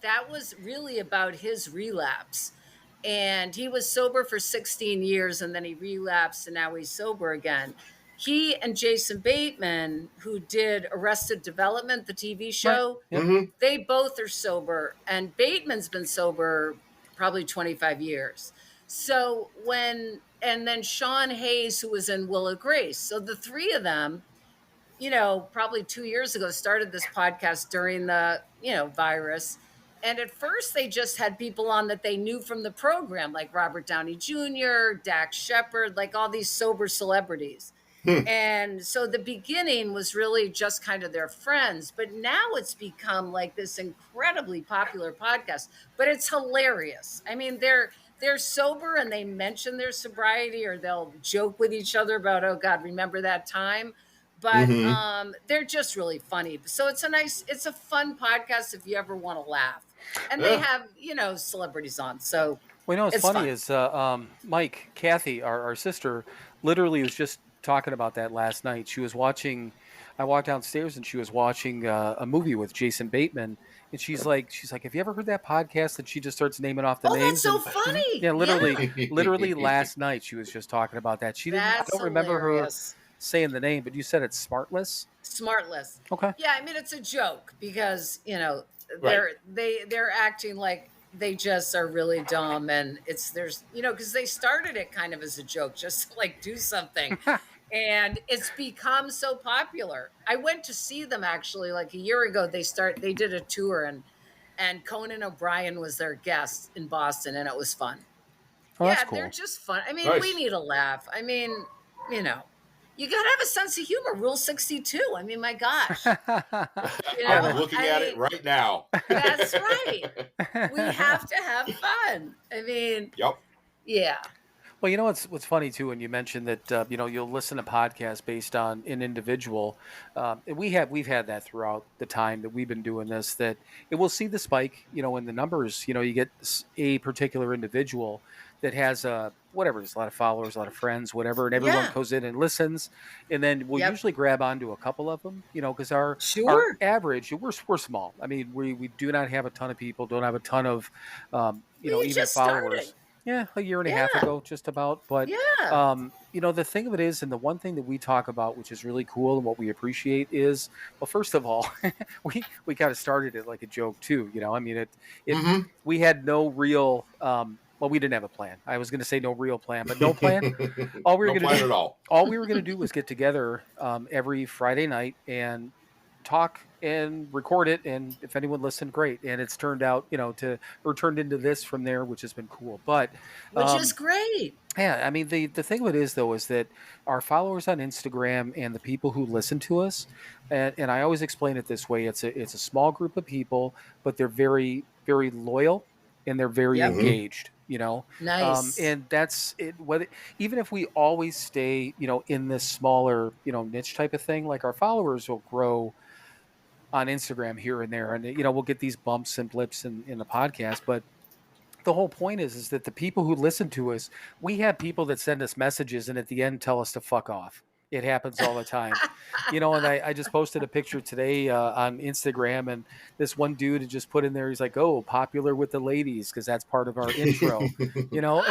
that was really about his relapse. And he was sober for 16 years, and then he relapsed, and now he's sober again. He and Jason Bateman, who did Arrested Development, the TV show, they both are sober. And Bateman's been sober probably 25 years. So and then Sean Hayes, who was in Will of Grace. So the three of them, probably 2 years ago, started this podcast during the, virus. And at first they just had people on that they knew from the program, like Robert Downey Jr., Dax Shepard, like all these sober celebrities. And so the beginning was really just kind of their friends, but now it's become like this incredibly popular podcast, but it's hilarious. I mean, they're sober and they mention their sobriety, or they'll joke with each other about, oh God, remember that time? But they're just really funny. So it's a fun podcast if you ever want to laugh. And they have, celebrities on. So what's funny is Mike, Kathy, our sister, literally was just talking about that last night. She was watching, I walked downstairs and she was watching a movie with Jason Bateman, and she's like, have you ever heard that podcast? And she just starts naming off the names. That's so funny. Yeah, literally last night she was just talking about that. I don't remember her saying the name, but you said it's Smartless. Smartless. Okay. Yeah, I mean it's a joke because Right. they're acting like they just are really dumb, and there's because they started it kind of as a joke, just to like do something, and it's become so popular. I went to see them actually like a year ago. They did a tour, and Conan O'Brien was their guest in Boston, and it was fun. Oh, that's Yeah, they're cool. just fun. I mean, we Nice. need a laugh. I mean, you know, you got to have a sense of humor. Rule 62. I mean, my gosh. I'm looking at it right now. That's right. We have to have fun. I mean, Yep. yeah. Well, you know what's funny too, when you mentioned that you'll listen to podcasts based on an individual. And we've had that throughout the time that we've been doing this. That it will see the spike, in the numbers. You get a particular individual that has whatever, there's a lot of followers, a lot of friends, whatever, and everyone Yeah. goes in and listens, and then we'll Yep. usually grab onto a couple of them, because our Sure. average, we're small. I mean, we do not have a ton of people, don't have a ton of You even just followers. started. Yeah, a year and a half Yeah. ago, just about. But Yeah. the thing of it is, and the one thing that we talk about, which is really cool, and what we appreciate is, well, first of all, we kind of started it like a joke too. I mean, Mhm. we had no real. Well, we didn't have a plan. I was going to say no real plan, but no plan. All we were No going plan to do, at all. all we were going to do was get together every Friday night and talk and record it, and if anyone listened, great. And it's turned out turned into this from there, which has been cool. But Which is great. yeah, I mean, the thing of it is, though, is that our followers on Instagram and the people who listen to us, and I always explain it this way: it's a small group of people, but they're very, very loyal, and they're very Yep. engaged. Nice. And that's it. Whether even if we always stay, in this smaller, niche type of thing, like our followers will grow on Instagram here and there, and we'll get these bumps and blips in the podcast, but the whole point is that the people who listen to us, we have people that send us messages and at the end tell us to fuck off. It happens all the time. And I just posted a picture today on Instagram, and this one dude had just put in there, he's like, oh, popular with the ladies, because that's part of our intro,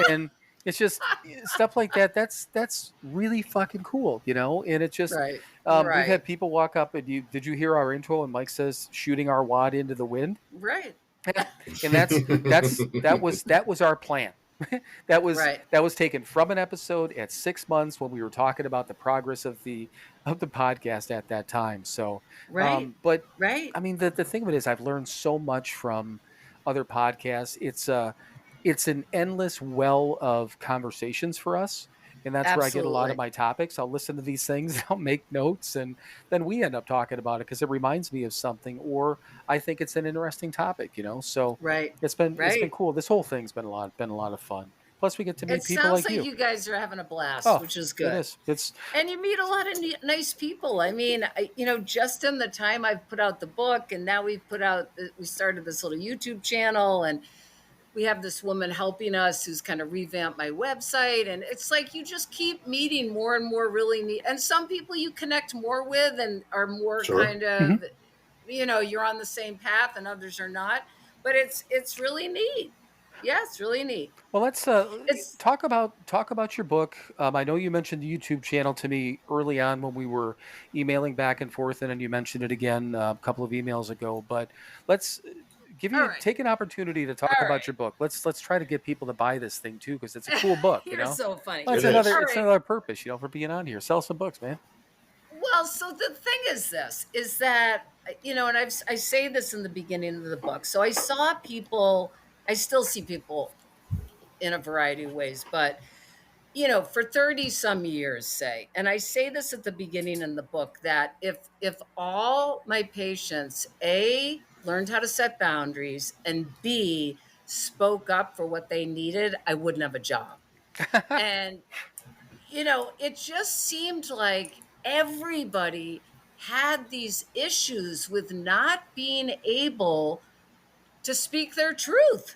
and it's just stuff like that. That's really fucking cool, and it's just, Right. we've Right. had people walk up and did you hear our intro? And Mike says, shooting our wad into the wind. Right. And that was our plan. that was taken from an episode at 6 months when we were talking about the progress of the podcast at that time. So, Right. but Right. I mean, the thing of it is, I've learned so much from other podcasts. It's an endless well of conversations for us. And that's where I get a lot of Absolutely. my topics. I'll listen to these things, I'll make notes, and then we end up talking about it because it reminds me of something, or I think it's an interesting topic, So Right. it's been Right. cool. This whole thing's been a lot of fun. Plus, we get to meet It people sounds like you. you guys are having a blast, Oh, which is it good. is. It's And you meet a lot of nice people. I mean, just in the time I've put out the book, and now we started this little YouTube channel, and we have this woman helping us who's kind of revamped my website. And it's like you just keep meeting more and more really neat. And some people you connect more with and are more Sure. kind of, you're on the same path, and others are not. But it's really neat. Yeah, it's really neat. Well, let's It's talk about your book. I know you mentioned the YouTube channel to me early on when we were emailing back and forth, and then you mentioned it again a couple of emails ago. But let's All right. take an opportunity to talk All about right. your book. Let's try to get people to buy this thing too, because it's a cool book. You're so funny. Well, it's It is. another All it's right. another purpose, for being on here. Sell some books, man. Well, so the thing is that, and I say this in the beginning of the book. So I still see people in a variety of ways, but, for 30 some years, say, and I say this at the beginning in the book, that if all my patients, A, learned how to set boundaries, and B, spoke up for what they needed, I wouldn't have a job. And it just seemed like everybody had these issues with not being able to speak their truth.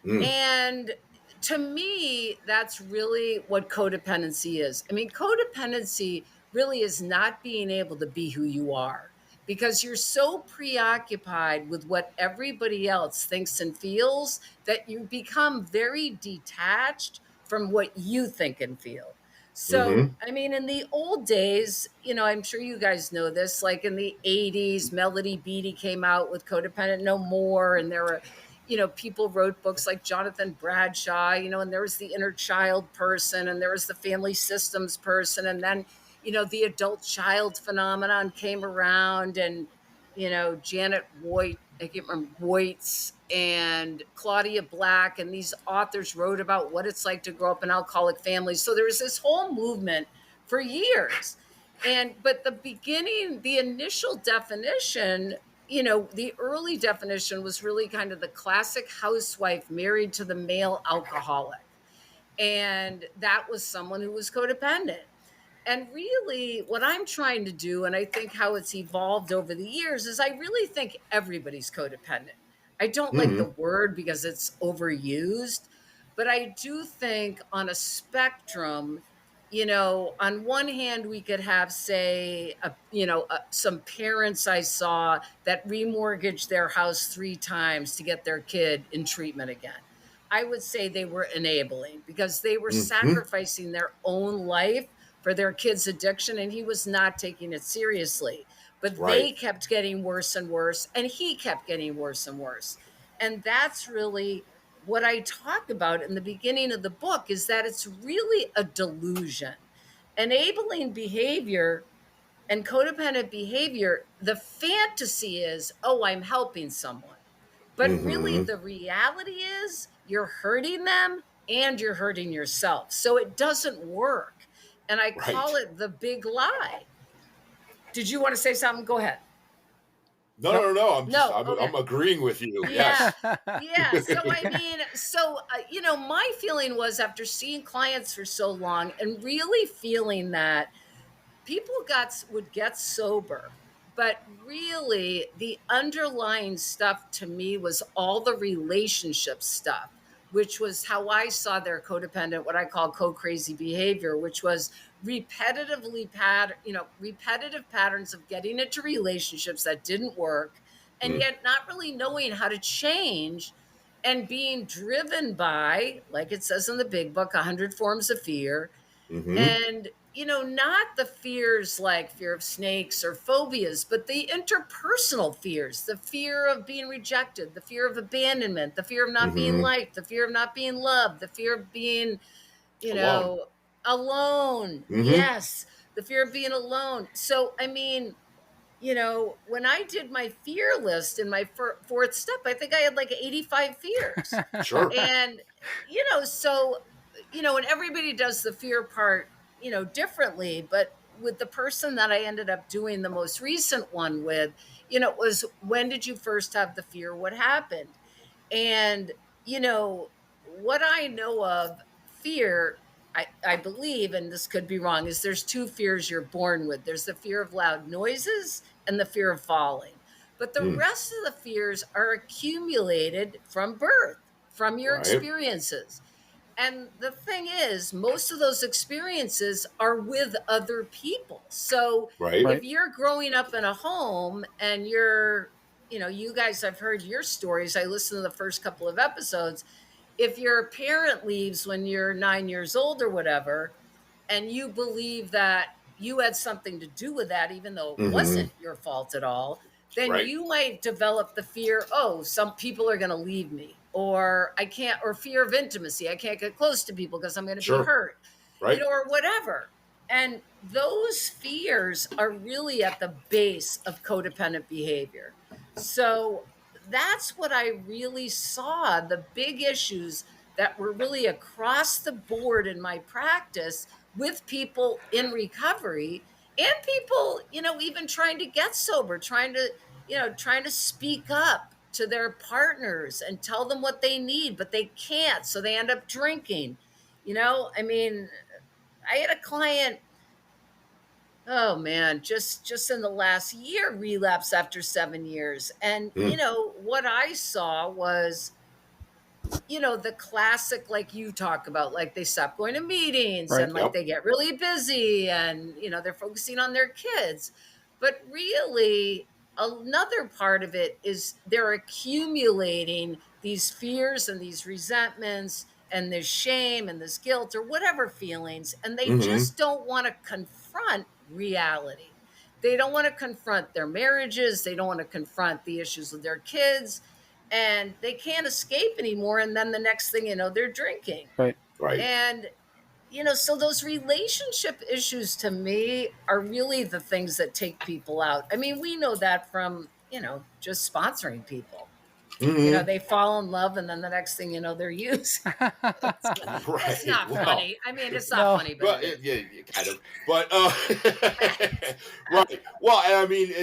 And to me, that's really what codependency is. I mean, codependency really is not being able to be who you are, because you're so preoccupied with what everybody else thinks and feels that you become very detached from what you think and feel. So, I mean, in the old days, I'm sure you guys know this, like in the 80s, Melody Beattie came out with Codependent No More. And there were, people wrote books like Jonathan Bradshaw, and there was the inner child person and there was the family systems person. And then, the adult child phenomenon came around and, Janet Voigt, I can't remember, Voigts and Claudia Black, and these authors wrote about what it's like to grow up in alcoholic families. So there was this whole movement for years. But the initial definition, the early definition was really kind of the classic housewife married to the male alcoholic. And that was someone who was codependent. And really, what I'm trying to do, and I think how it's evolved over the years, is I really think everybody's codependent. I don't like the word because it's overused, but I do think on a spectrum, on one hand, we could have, say, some parents I saw that remortgaged their house 3 times to get their kid in treatment again. I would say they were enabling because they were sacrificing their own life for their kid's addiction, and he was not taking it seriously. But they kept getting worse and worse, and he kept getting worse and worse. And that's really what I talk about in the beginning of the book, is that it's really a delusion. Enabling behavior and codependent behavior, the fantasy is, oh, I'm helping someone. But really, the reality is you're hurting them and you're hurting yourself. So it doesn't work. And I call it the big lie. Did you want to say something? Go ahead. No. I'm agreeing with you. Yeah. Yes. Yeah. So, I mean, my feeling was, after seeing clients for so long and really feeling that people would get sober, but really the underlying stuff to me was all the relationship stuff, which was how I saw their codependent, what I call co-crazy behavior, which was repetitive patterns of getting into relationships that didn't work, and yet not really knowing how to change, and being driven by, like it says in the big book, 100 forms of fear. And not the fears like fear of snakes or phobias, but the interpersonal fears, the fear of being rejected, the fear of abandonment, the fear of not being liked, the fear of not being loved, the fear of being, alone. Yes, the fear of being alone. So, I mean, when I did my fear list in my fourth step, I think I had like 85 fears. Sure. And, so, and everybody does the fear part, differently. But with the person that I ended up doing the most recent one with, it was, when did you first have the fear? What happened? And, what I know of fear, I believe, and this could be wrong, is there's 2 fears you're born with. There's the fear of loud noises and the fear of falling. But the rest of the fears are accumulated from birth, from your experiences. And the thing is, most of those experiences are with other people. So if you're growing up in a home and you're, you guys, I've heard your stories. I listened to the first couple of episodes. If your parent leaves when you're 9 years old or whatever, and you believe that you had something to do with that, even though it wasn't your fault at all, then you might develop the fear, oh, some people are going to leave me, or I can't, or fear of intimacy. I can't get close to people because I'm going to be hurt, or whatever. And those fears are really at the base of codependent behavior. So that's what I really saw, the big issues that were really across the board in my practice with people in recovery, and people, even trying to get sober, trying to speak up to their partners and tell them what they need, but they can't. So they end up drinking. I mean, I had a client, oh man, just in the last year, relapse after 7 years. And, what I saw was, the classic, like you talk about, like they stop going to meetings and like they get really busy and, they're focusing on their kids. But really, another part of it is they're accumulating these fears and these resentments and this shame and this guilt or whatever feelings, and they Mhm. just don't want to confront reality. They don't want to confront their marriages. They don't want to confront the issues with their kids, and they can't escape anymore. And then the next thing you know, they're drinking. Right. Right. And, so those relationship issues to me are really the things that take people out. I mean, we know that from, just sponsoring people. Mhm. They fall in love, and then the next thing you know, they're used. It's not Well, funny. I mean, it's not No. funny, Well, but it is. yeah, kind of, but right. Well, and I mean,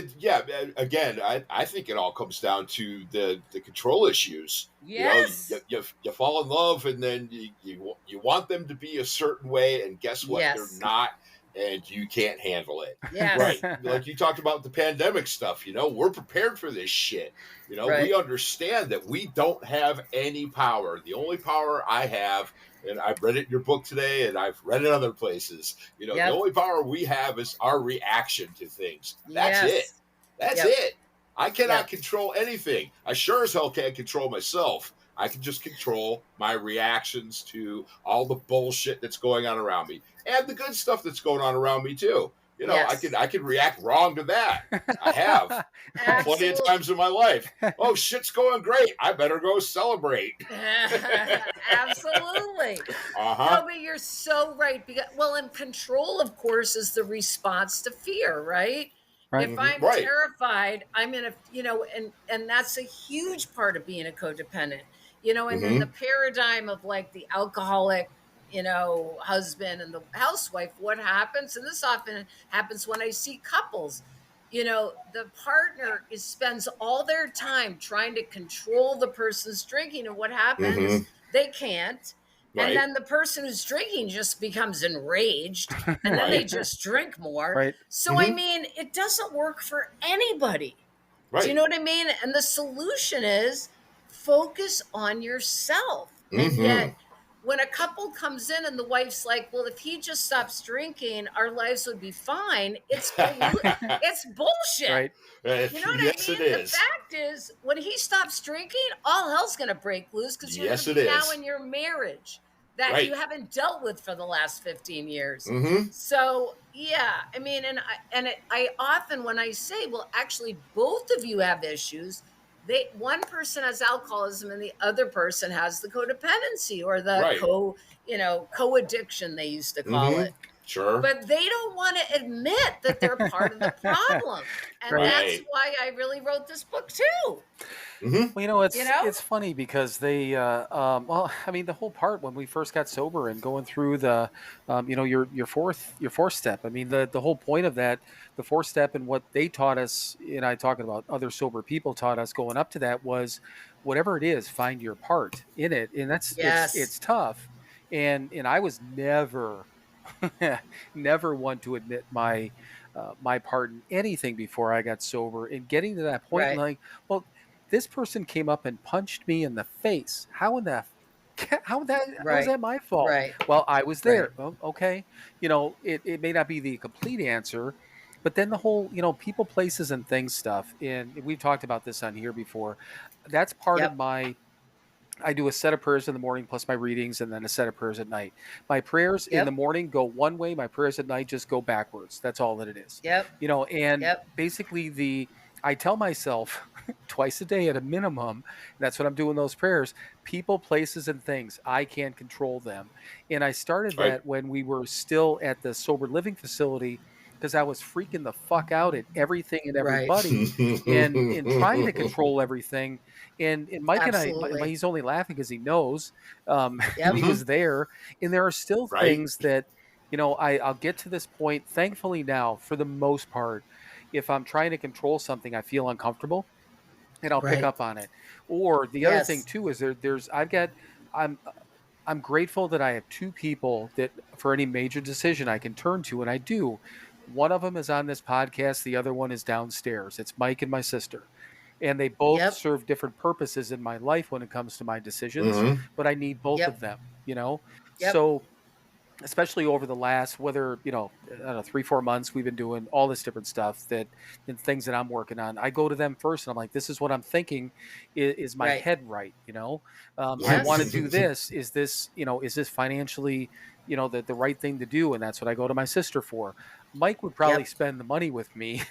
again, I think it all comes down to the control issues. Yes. You fall in love, and then you want them to be a certain way, and guess what? Yes. They're not, and you can't handle it. Yes. Right. Like you talked about the pandemic stuff. We're prepared for this shit. Right. We understand that we don't have any power. The only power I have, and I've read it in your book today, and I've read it other places. The Yep. only power we have is our reaction to things. That's Yes. it. That's Yep. it. I cannot Yep. control anything. I sure as hell can't control myself. I can just control my reactions to all the bullshit that's going on around me, and the good stuff that's going on around me too. Yes. I can react wrong to that. I have plenty of times in my life. Oh, shit's going great. I better go celebrate. Absolutely. No, but you're so right. And control, of course, is the response to fear, right? Right. If I'm Right. terrified, I'm in and that's a huge part of being a codependent. And in the paradigm of like the alcoholic, husband and the housewife, what happens, and this often happens when I see couples, the partner spends all their time trying to control the person's drinking, and what happens, they can't. Right. And then the person who's drinking just becomes enraged, and then they just drink more. Right. So, I mean, it doesn't work for anybody. Right. Do you know what I mean? And the solution is focus on yourself. And yet, when a couple comes in and the wife's like, well, if he just stops drinking, our lives would be fine. It's bullshit. Right. You know what Yes, I mean? it is. The fact is, when he stops drinking, all hell's going to break loose because you're Yes, going to be it now is. in your marriage that Right. you haven't dealt with for the last 15 years. Mhm. So, yeah, I mean, I often, when I say, well, actually, both of you have issues, one person has alcoholism and the other person has the codependency or the Right. co-addiction, they used to call it. Sure. But they don't want to admit that they're part of the problem. And Right. that's why I really wrote this book too. Well, it's funny because they, I mean, the whole part when we first got sober and going through the, your fourth step. I mean, the whole point of that, the fourth step, and what they taught us, and I talking about other sober people taught us going up to that, was whatever it is, find your part in it, and that's it's tough, and I was never one to admit my part in anything before I got sober, and getting to that point, like, well, this person came up and punched me in the face. How was that my fault? Right. Well, I was there. Right. Oh, okay. It may not be the complete answer, but then the whole, people, places, and things stuff. And we've talked about this on here before. That's part of I do a set of prayers in the morning plus my readings, and then a set of prayers at night. My prayers in the morning go one way. My prayers at night just go backwards. That's all that it is. Basically I tell myself twice a day at a minimum, that's what I'm doing those prayers, people, places, and things, I can't control them. And I started that when we were still at the sober living facility, because I was freaking the fuck out at everything and everybody, and trying to control everything. And Mike Absolutely. and I, he's only laughing because he knows he was there. And there are still things that, I'll get to this point, thankfully now, for the most part, if I'm trying to control something, I feel uncomfortable, and I'll pick up on it. Or the other thing too is I'm grateful that I have two people that for any major decision I can turn to, and I do. One of them is on this podcast. The other one is downstairs. It's Mike and my sister. And they both serve different purposes in my life when it comes to my decisions, but I need both of them, So especially over the last, whether, I don't know, 3-4 months, we've been doing all this different stuff and things that I'm working on. I go to them first and I'm like, this is what I'm thinking. Is my Right. head right? I Yes. want to do this. Is this financially, the right thing to do? And that's what I go to my sister for. Mike would probably Yep. spend the money with me,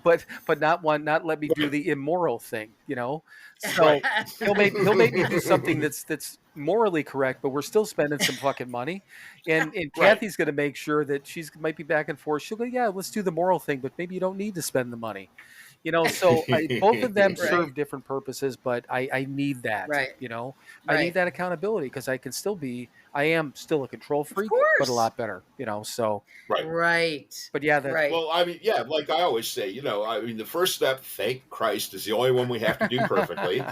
but not let me do the immoral thing, So he'll make me do something that's morally correct, but we're still spending some fucking money. And Right. Kathy's going to make sure that she's might be back and forth. She'll go, yeah, let's do the moral thing, but maybe you don't need to spend the money. So both of them Right. serve different purposes, but I need that. Right. I need Right. that accountability because I am still a control Of freak, course. but a lot better. So Right. Right. but yeah, Right. Well, I mean, yeah, like I always say, the first step, thank Christ, is the only one we have to do perfectly,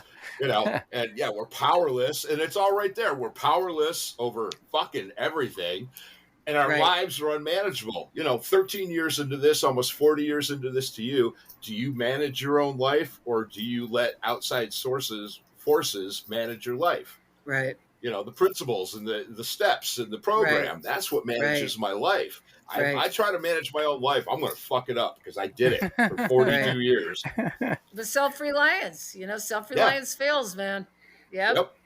and yeah, we're powerless, and it's all right there. We're powerless over fucking everything, and our Right. lives are unmanageable. 13 years into this, almost 40 years into this to you, do you manage your own life, or do you let outside forces manage your life? Right. The principles and the steps and the program. Right. That's what manages my life. Right. I try to manage my own life. I'm going to fuck it up because I did it for 42 Right. years. The self-reliance, self-reliance fails, man. Yep.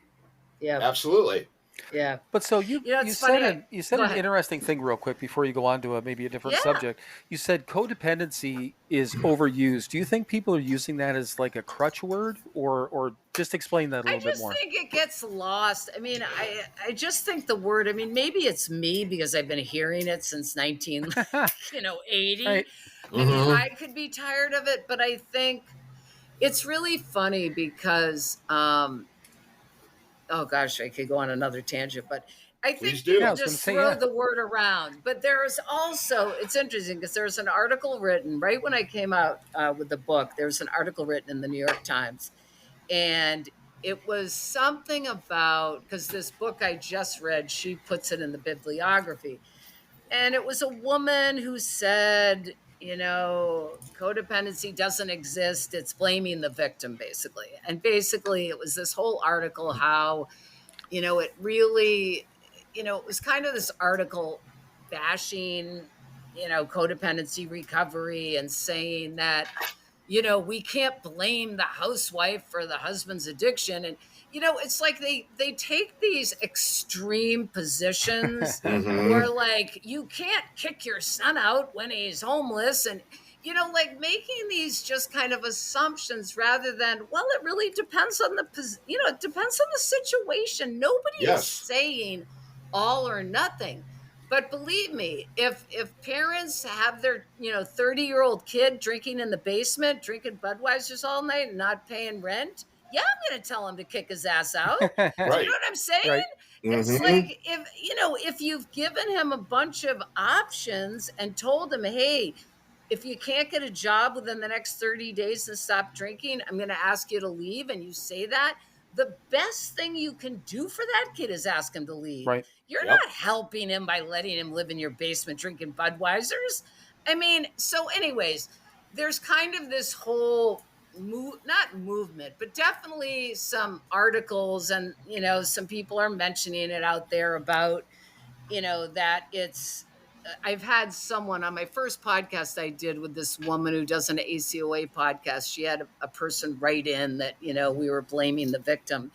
Yep. Absolutely. Yeah. But so you it's said funny. you said Go an ahead. interesting thing real quick before you go on to maybe a different Yeah. subject. You said codependency is overused. Do you think people are using that as like a crutch word, or just explain that a I little bit just more? think it gets lost. I mean, I just think the word, maybe it's me because I've been hearing it since 1980. Right. I mean, I could be tired of it, but I think it's really funny because, oh gosh, I could go on another tangent, but I Please think do. people Yeah, I was gonna just say, throw yeah. the word around. But there is also, it's interesting because there's an article written right when I came out with the book. There's an article written in the New York Times, and it was something about, because this book I just read, she puts it in the bibliography, and it was a woman who said, codependency doesn't exist. It's blaming the victim, basically. And basically, it was this whole article how, it really, it was kind of this article bashing, codependency recovery and saying that, we can't blame the housewife for the husband's addiction. And, it's like they take these extreme positions where like, you can't kick your son out when he's homeless, and, like making these just kind of assumptions rather than, well, it really depends on it depends on the situation. Nobody is saying all or nothing. But believe me, if parents have their 30-year-old kid drinking in the basement, drinking Budweisers all night and not paying rent, yeah, I'm going to tell him to kick his ass out. Right. You know what I'm saying? Right. It's like if you've given him a bunch of options and told him, hey, if you can't get a job within the next 30 days and stop drinking, I'm going to ask you to leave, and you say that, the best thing you can do for that kid is ask him to leave. Right. You're not helping him by letting him live in your basement drinking Budweisers. So anyways, there's kind of this whole not movement, but definitely some articles, and some people are mentioning it out there about that it's I've had someone on my first podcast I did with this woman who does an ACOA podcast. She had a person write in that we were blaming the victim.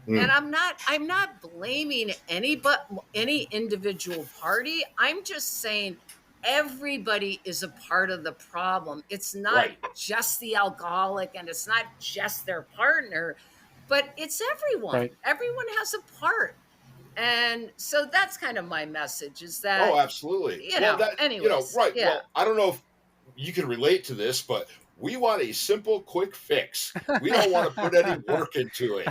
And I'm not blaming any individual party. I'm just saying everybody is a part of the problem. It's not just the alcoholic, and it's not just their partner, but it's everyone. Right. Everyone has a part. And so that's kind of my message, is that, Oh, absolutely. anyways, right. Yeah. Well, I don't know if you can relate to this, but we want a simple, quick fix. We don't want to put any work into it.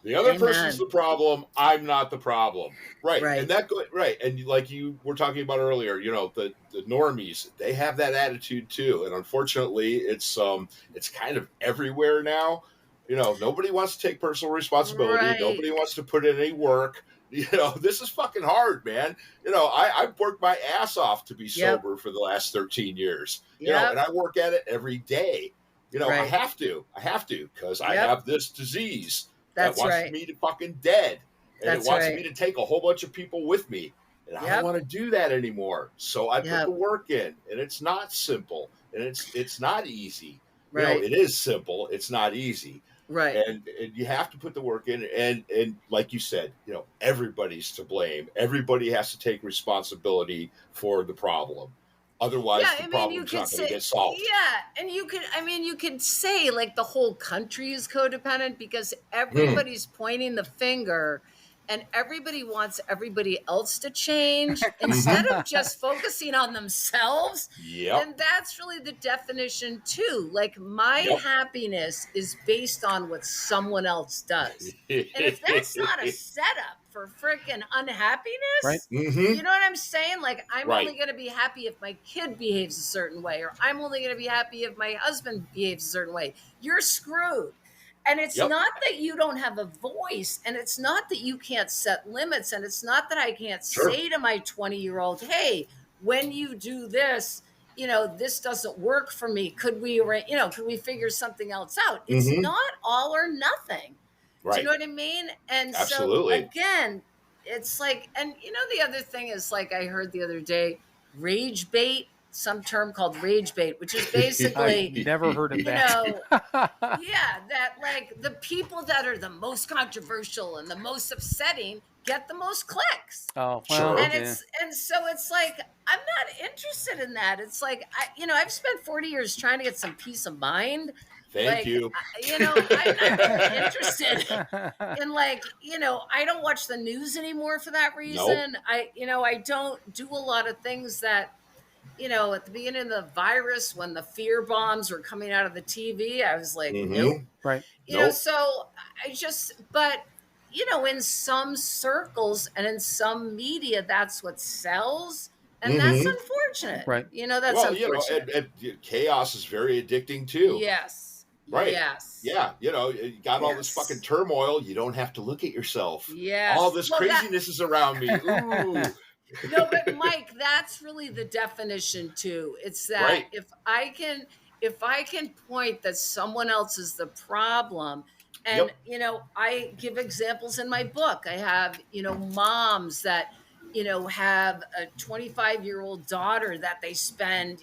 The other person's the problem. I'm not the problem. Right. And And like you were talking about earlier, the normies, they have that attitude too. And unfortunately, it's kind of everywhere now. Nobody wants to take personal responsibility. Right. Nobody wants to put in any work. This is fucking hard, man. I've worked my ass off to be sober for the last 13 years. And I work at it every day. I have to because I have this disease that wants me to fucking dead. and That's it wants right. me to take a whole bunch of people with me. And I don't want to do that anymore. So I put the work in, and it's not simple, and it's not easy. Right. You know, it is simple. It's not easy. Right. And you have to put the work in. And like you said, you know, everybody's to blame. Everybody has to take responsibility for the problem. Otherwise, the problem's not going to get solved. Yeah. And you could say like the whole country is codependent because everybody's pointing the finger and everybody wants everybody else to change instead of just focusing on themselves. Yep. And that's really the definition too. Like my happiness is based on what someone else does. And if that's not a setup for freaking unhappiness, right. You know what I'm saying? Like I'm only going to be happy if my kid behaves a certain way, or I'm only going to be happy if my husband behaves a certain way. You're screwed. And it's not that you don't have a voice, and it's not that you can't set limits, and it's not that I can't say to my 20-year-old, hey, when you do this, you know, this doesn't work for me. Could we figure something else out? It's not all or nothing. Right. Do you know what I mean? And Absolutely. so again, it's like, and you know, the other thing is like I heard the other day, rage bait. Some term called rage bait, which is basically I've never heard of that. That like the people that are the most controversial and the most upsetting get the most clicks. Oh, well, and so it's like I'm not interested in that. It's like I've spent 40 years trying to get some peace of mind. Thank you. I'm not really interested in I don't watch the news anymore for that reason. Nope. I don't do a lot of things that. At the beginning of the virus, when the fear bombs were coming out of the TV, I was like, nope. Right. So but in some circles and in some media, that's what sells. And that's unfortunate. Right. That's unfortunate. And chaos is very addicting too. Yes. Right. Yes. Yeah. You got all this fucking turmoil. You don't have to look at yourself. Yes. All this craziness is around me. Ooh. No, but Mike, that's really the definition too. It's that if I can point that someone else is the problem, and I give examples in my book. I have moms that have a 25-year-old daughter that they spend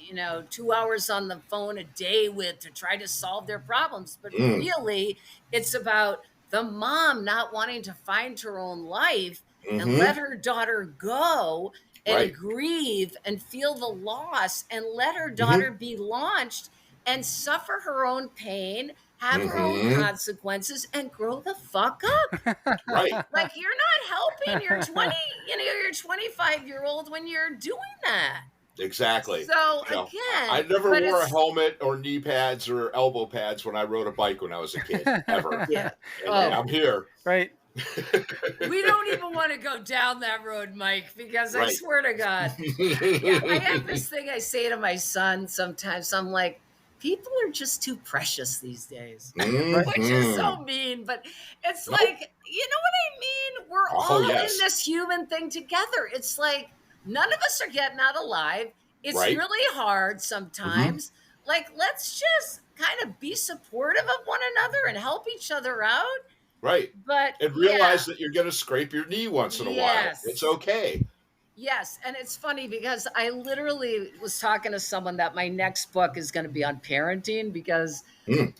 2 hours on the phone a day with to try to solve their problems, but really it's about the mom not wanting to find her own life. And let her daughter go and grieve and feel the loss and let her daughter be launched and suffer her own pain, have her own consequences, and grow the fuck up. Right. Like you're not helping your 25-year-old when you're doing that. Exactly. So again, I never wore a helmet or knee pads or elbow pads when I rode a bike when I was a kid, ever. And I'm here. Right. We don't even want to go down that road, Mike, because I swear to God, I have this thing I say to my son sometimes. I'm like, people are just too precious these days, which is so mean, but it's like, you know what I mean? We're all in this human thing together. It's like none of us are getting out alive. It's really hard sometimes. Like, let's just kind of be supportive of one another and help each other out. Right. And realize that you're going to scrape your knee once in a while. It's okay. Yes. And it's funny because I literally was talking to someone that my next book is going to be on parenting because I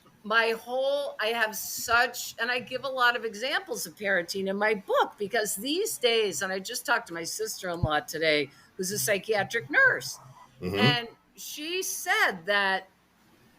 have such, and I give a lot of examples of parenting in my book because these days, and I just talked to my sister-in-law today, who's a psychiatric nurse. And she said that,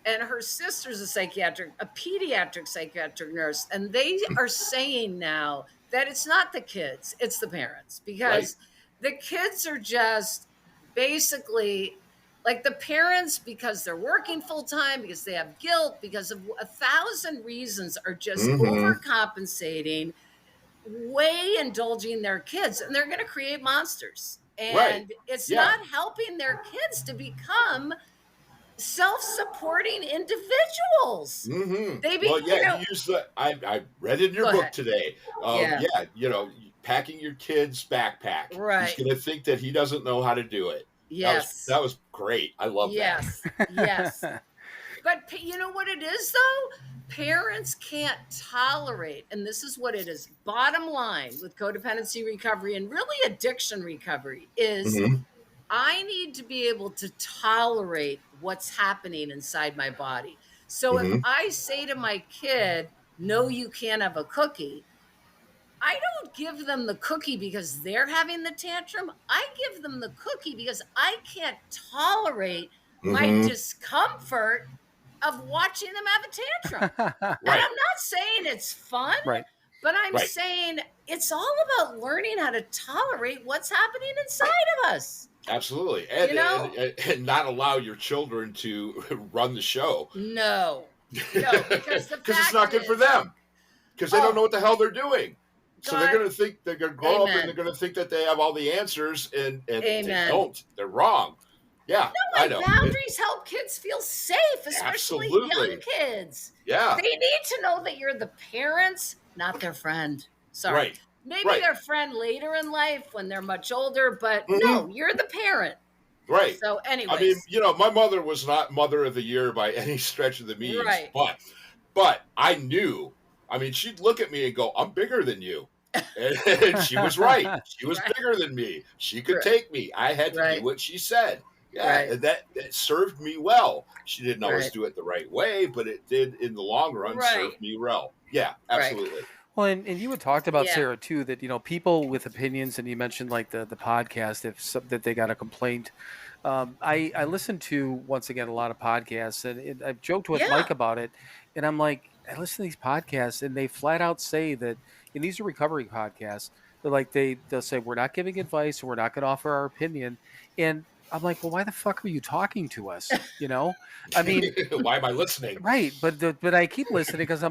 and her sister's a pediatric psychiatric nurse. And they are saying now that it's not the kids, it's the parents, because the kids are just basically like the parents, because they're working full time, because they have guilt, because of 1,000 reasons, are just overcompensating, way indulging their kids, and they're going to create monsters. And it's not helping their kids to become self-supporting individuals. I read in your book today. Packing your kid's backpack. Right. He's going to think that he doesn't know how to do it. Yes. That was great. I love that. Yes. But you know what it is, though? parents can't tolerate, and this is what it is, bottom line with codependency recovery and really addiction recovery is I need to be able to tolerate what's happening inside my body. So if I say to my kid, no, you can't have a cookie, I don't give them the cookie because they're having the tantrum. I give them the cookie because I can't tolerate my discomfort of watching them have a tantrum. And I'm not saying it's fun, but I'm saying it's all about learning how to tolerate what's happening inside of us. Absolutely. And not allow your children to run the show. No, because it's not good for them. Because they don't know what the hell they're doing. So they're going to grow up and they're going to think that they have all the answers, and they don't. They're wrong. Yeah, I know. Boundaries help kids feel safe, especially young kids. Yeah. They need to know that you're the parents, not their friend. Sorry. Maybe their friend later in life when they're much older, but no, you're the parent. Right. So anyways. I mean, my mother was not Mother of the Year by any stretch of the means. Right. But I knew. I mean, she'd look at me and go, I'm bigger than you. And she was right. She was bigger than me. She could take me. I had to do what she said. Yeah, and that served me well. She didn't always do it the right way, but it did in the long run serve me well. Yeah, absolutely. Well, and you had talked about, Sarah, too, that, people with opinions, and you mentioned like the podcast, that they got a complaint. I listened to, once again, a lot of podcasts, and I've joked with Mike about it, and I'm like, I listen to these podcasts, and they flat out say that, and these are recovery podcasts, they're like, they'll say, we're not giving advice, and we're not going to offer our opinion, and I'm like, well, why the fuck are you talking to us? I mean, why am I listening? Right, but I keep listening because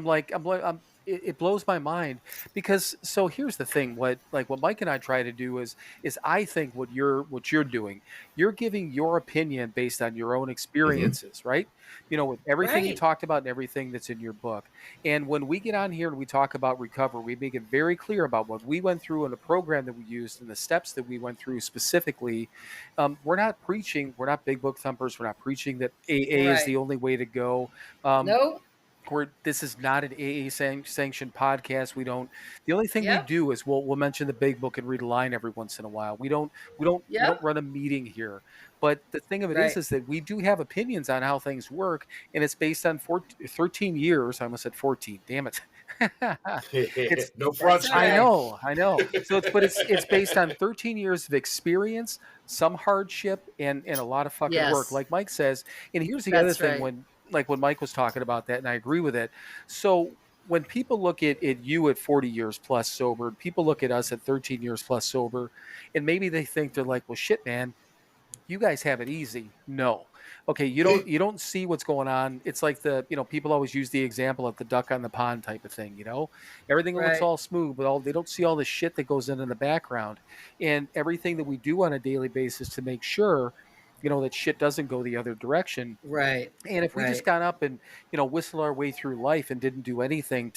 it blows my mind, because so here's the thing, what Mike and I try to do is I think what you're doing, you're giving your opinion based on your own experiences, right? With everything you talked about and everything that's in your book. And when we get on here and we talk about recovery, we make it very clear about what we went through in the program that we used and the steps that we went through specifically. We're not preaching, we're not big book thumpers, we're not preaching that AA is the only way to go. Nope. This is not an AA sanctioned podcast. We don't. The only thing we do is we'll mention the big book and read a line every once in a while. We don't run a meeting here. But the thing of it is that we do have opinions on how things work, and it's based on 13 years. I almost said 14. Damn it. It's no front. I know. So it's based on 13 years of experience, some hardship, and a lot of fucking work, like Mike says. And here's the other thing when Mike was talking about that, and I agree with it. So when people look at you at 40 years plus sober, people look at us at 13 years plus sober, and maybe they think, they're like, well, shit, man, you guys have it easy. No. Okay, you don't see what's going on. It's like people always use the example of the duck on the pond type of thing, Everything looks all smooth, but they don't see all the shit that goes in the background. And everything that we do on a daily basis to make sure that shit doesn't go the other direction. Right. And if we just got up and, whistle our way through life and didn't do anything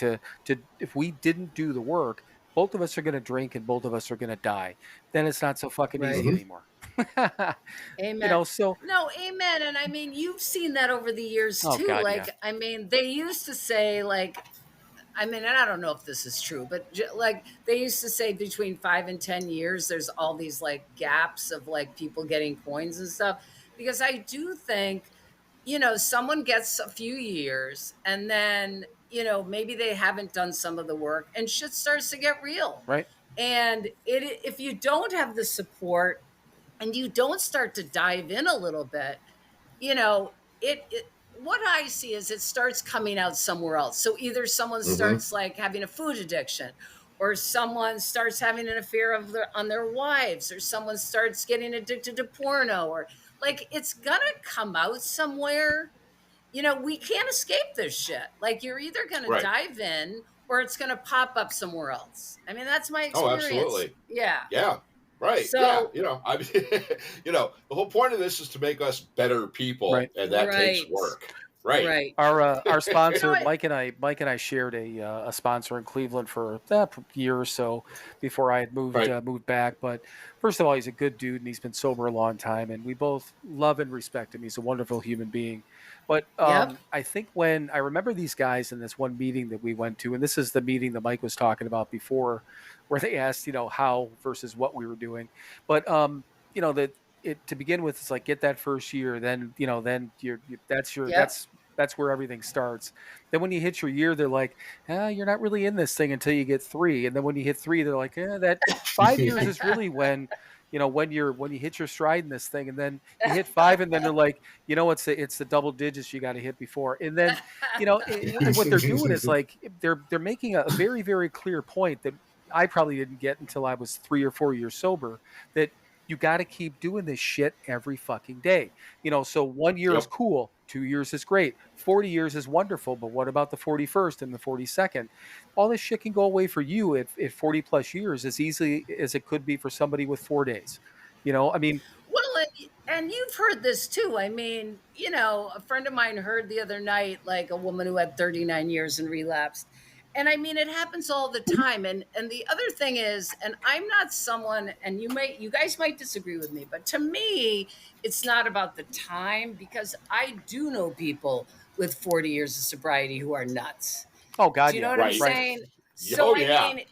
if we didn't do the work, both of us are going to drink and both of us are going to die. Then it's not so fucking easy anymore. Amen. No, amen. And I mean, you've seen that over the years too. God, I mean, they used to say and I don't know if this is true, but they used to say between 5 and 10 years, there's all these gaps of people getting coins and stuff. Because I do think, someone gets a few years and then, maybe they haven't done some of the work and shit starts to get real. Right. And if you don't have the support and you don't start to dive in a little bit, what I see is it starts coming out somewhere else. So either someone starts having a food addiction, or someone starts having an affair on their wives, or someone starts getting addicted to porno, or it's gonna come out somewhere. We can't escape this shit. You're either gonna dive in or it's gonna pop up somewhere else. I mean, that's my experience. Oh, absolutely. Yeah. Yeah. Right. So, I mean, the whole point of this is to make us better people, and that takes work. Right. Our sponsor, I- Mike and I shared a sponsor in Cleveland for a year or so before I had moved back. But first of all, he's a good dude and he's been sober a long time, and we both love and respect him. He's a wonderful human being. But Yep. I think when I remember these guys in this one meeting that we went to, and this is the meeting that Mike was talking about before, where they asked, how versus what we were doing. But that it to begin with, it's like get that first year, then then Yep. that's where everything starts. Then when you hit your year, they're like, you're not really in this thing until you get 3. And then when you hit 3, they're like, that 5 years is really when when you hit your stride in this thing. And then you hit 5, and then they're like, it's the double digits you got to hit before. And then what they're doing is like they're making a very, very clear point that I probably didn't get until I was 3 or 4 years sober, that you got to keep doing this shit every fucking day. So 1 year is cool, 2 years is great, 40 years is wonderful, but what about the 41st and the 42nd? All this shit can go away for you at 40 plus years as easily as it could be for somebody with 4 days. I mean, Well, and you've heard this too. I mean, a friend of mine heard the other night, like a woman who had 39 years and relapsed. And I mean, it happens all the time. And the other thing is, and I'm not someone, and you guys might disagree with me, but to me, it's not about the time, because I do know people with 40 years of sobriety who are nuts. oh God, Do you know yeah, what I'm right. saying? So I mean,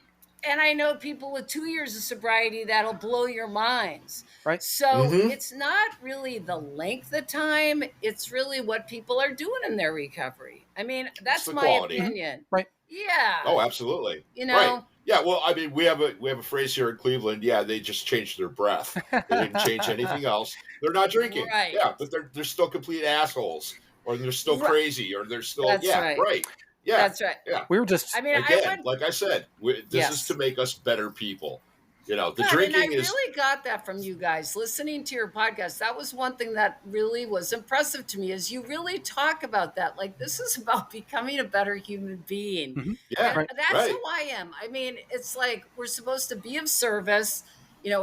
and I know people with 2 years of sobriety that'll blow your minds. Right. So it's not really the length of time; it's really what people are doing in their recovery. I mean, that's my quality. opinion. Right. Yeah. Oh, absolutely. Right. Yeah. Well, I mean, we have a phrase here in Cleveland. Yeah, they just changed their breath. They didn't change anything else. They're not drinking. Right. Yeah, but they're still complete assholes, or they're still crazy, or they're still That's right. Right. Yeah, that's right. Yeah. We were just. I mean, Again, like I said, this is to make us better people. The drinking and I really got that from you guys listening to your podcast. That was one thing that really was impressive to me, is you really talk about that. Like, this is about becoming a better human being. Mm-hmm. Yeah, and that's who I am. I mean, it's like we're supposed to be of service,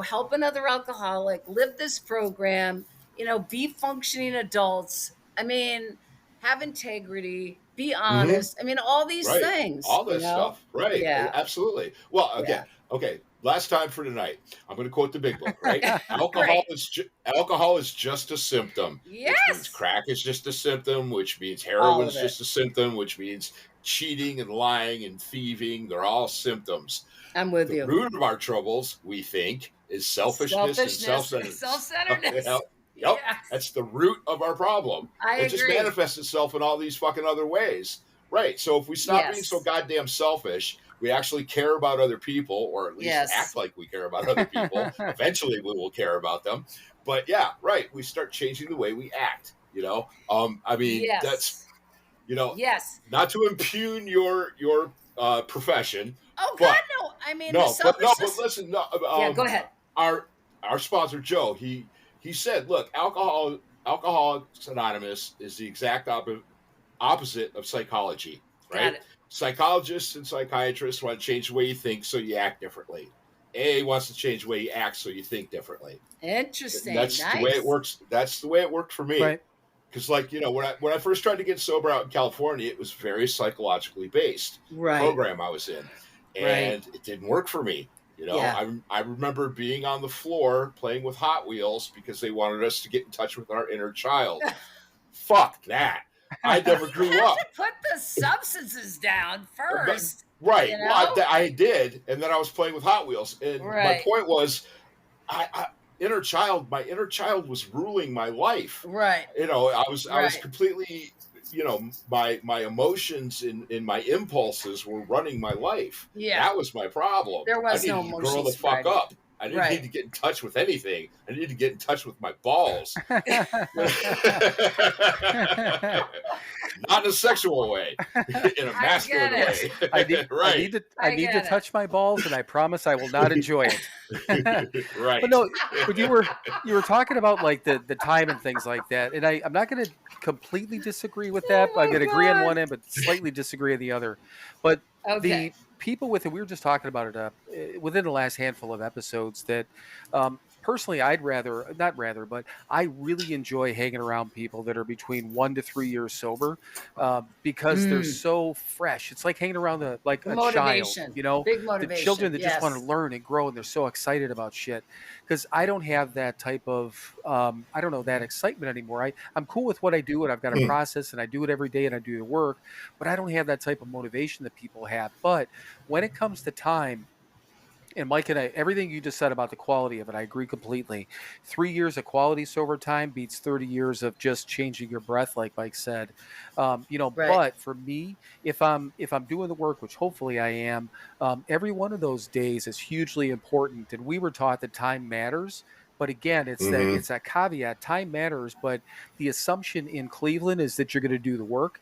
help another alcoholic, live this program, be functioning adults. I mean, have integrity, be honest. I mean, all these things. All this stuff. Right. Yeah. Absolutely. Well, again, okay. Last time for tonight, I'm going to quote the big book, right? Alcohol is just a symptom. Yes. Which means crack is just a symptom, which means heroin is just a symptom, which means cheating and lying and thieving. They're all symptoms. I'm with you. The root of our troubles, we think, is selfishness and self-centeredness. Self-centeredness. Yep. Yes. That's the root of our problem. It just manifests itself in all these fucking other ways. Right. So if we stop being so goddamn selfish, we actually care about other people, or at least act like we care about other people. Eventually we will care about them. But we start changing the way we act, I mean, that's, not to impugn your profession. Oh, God, no. I mean, but listen, go ahead. Our sponsor, Joe, he said, look, Alcoholics Anonymous is the exact opposite of psychology, right? Psychologists and psychiatrists want to change the way you think so you act differently. AA wants to change the way you act so you think differently. Interesting. That's the way it works. That's the way it worked for me. Right. Because, when I first tried to get sober out in California, it was very psychologically based program I was in, and it didn't work for me. I remember being on the floor playing with Hot Wheels because they wanted us to get in touch with our inner child. Fuck that. I never grew up. To put the substances down first. Right. Well, I did, and then I was playing with Hot Wheels. And my point was, my inner child was ruling my life. Right. I was completely, my emotions and my impulses were running my life. Yeah. That was my problem. There was no emotions. I needed to grow the fuck up. I didn't need to get in touch with anything. I needed to get in touch with my balls. Not in a sexual way, in a masculine way. I need to touch my balls, and I promise I will not enjoy it. Right. But no, but you were talking about like the time and things like that, and I'm not going to completely disagree with that. I'm going to agree on one end, but slightly disagree on the other. But the people with it, we were just talking about it within the last handful of episodes, that personally, but I really enjoy hanging around people that are between 1 to 3 years sober, because they're so fresh. It's like hanging around like a child, Motivation, you know, big the motivation. children that just want to Yes. learn and grow, and they're so excited about shit. Because I don't have that type of, I don't know, that excitement anymore. I'm cool with what I do, and I've got a process, and I do it every day, and I do the work, but I don't have that type of motivation that people have. But when it comes to time, and Mike and I, everything you just said about the quality of it, I agree completely. 3 years of quality sober time beats 30 years of just changing your breath, like Mike said. Right. But for me, if I'm doing the work, which hopefully I am, every one of those days is hugely important. And we were taught that time matters. But again, it's that caveat. Time matters, but the assumption in Cleveland is that you're going to do the work.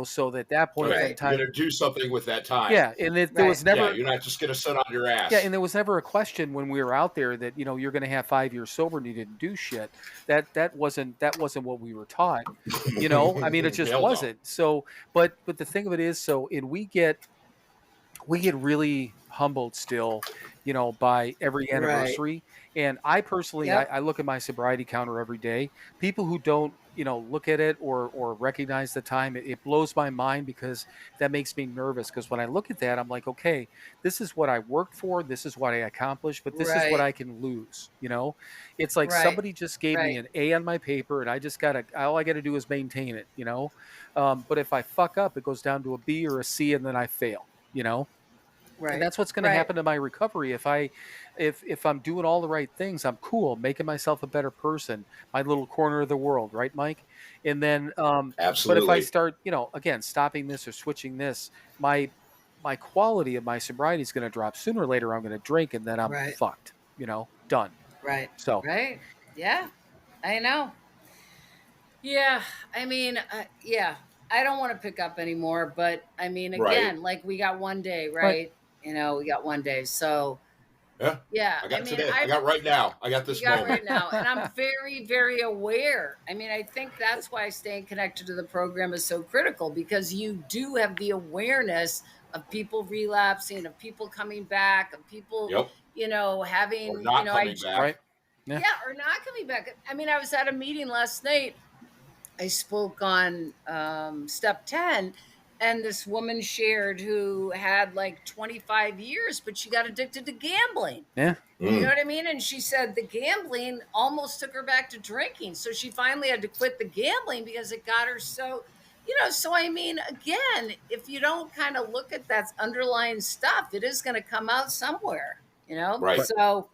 So that that point Right. in Right. You're time, going to do something with that time. yeah, and there Right. was Yeah, never. you're not just going to sit on your Yeah, ass. and there was never a question when we were out there that you're going to have 5 years sober and you didn't do shit. That wasn't what we were taught. I mean, it just Hell no. wasn't. So, but the thing of it is, and we get really humbled still, by every Right. anniversary. And I personally, Yep. I look at my sobriety counter every day. People who don't, look at it or recognize the time, it blows my mind, because that makes me nervous. Because when I look at that, I'm like, okay, this is what I worked for, this is what I accomplished, but this is what Right. I can lose. It's like Right. somebody just gave me Right. an A on my paper, and all I got to do is maintain it. But if I fuck up, it goes down to a B or a C, and then I fail. And Right. that's what's going to Right. happen to my recovery. If I'm doing all the right things, I'm cool, making myself a better person, my little corner of the world, right, Mike? And then, but if I Absolutely. start, again, stopping this or switching this, my quality of my sobriety is going to drop. Sooner or later, I'm going to drink, and then I'm Right. fucked. Done. Right. So Right. Yeah. I know. Yeah. I mean, yeah. I don't want to pick up anymore, but I mean, Right. again, like we got one day, right. right? We got one day. So Yeah. yeah. I got mean, today. I got right now. I got this you got moment. right now, and I'm very, very aware. I mean, I think that's why staying connected to the program is so critical, because you do have the awareness of people relapsing, of people coming back, of people, Yep. having, Or not coming back. Right. Yeah. yeah, or not coming back. I mean, I was at a meeting last night. I spoke on step 10, and this woman shared who had like 25 years, but she got addicted to gambling. Yeah. You know what I mean? And she said the gambling almost took her back to drinking. So she finally had to quit the gambling because it got her so, so I mean, again, if you don't kind of look at that underlying stuff, it is going to come out somewhere, Right. So,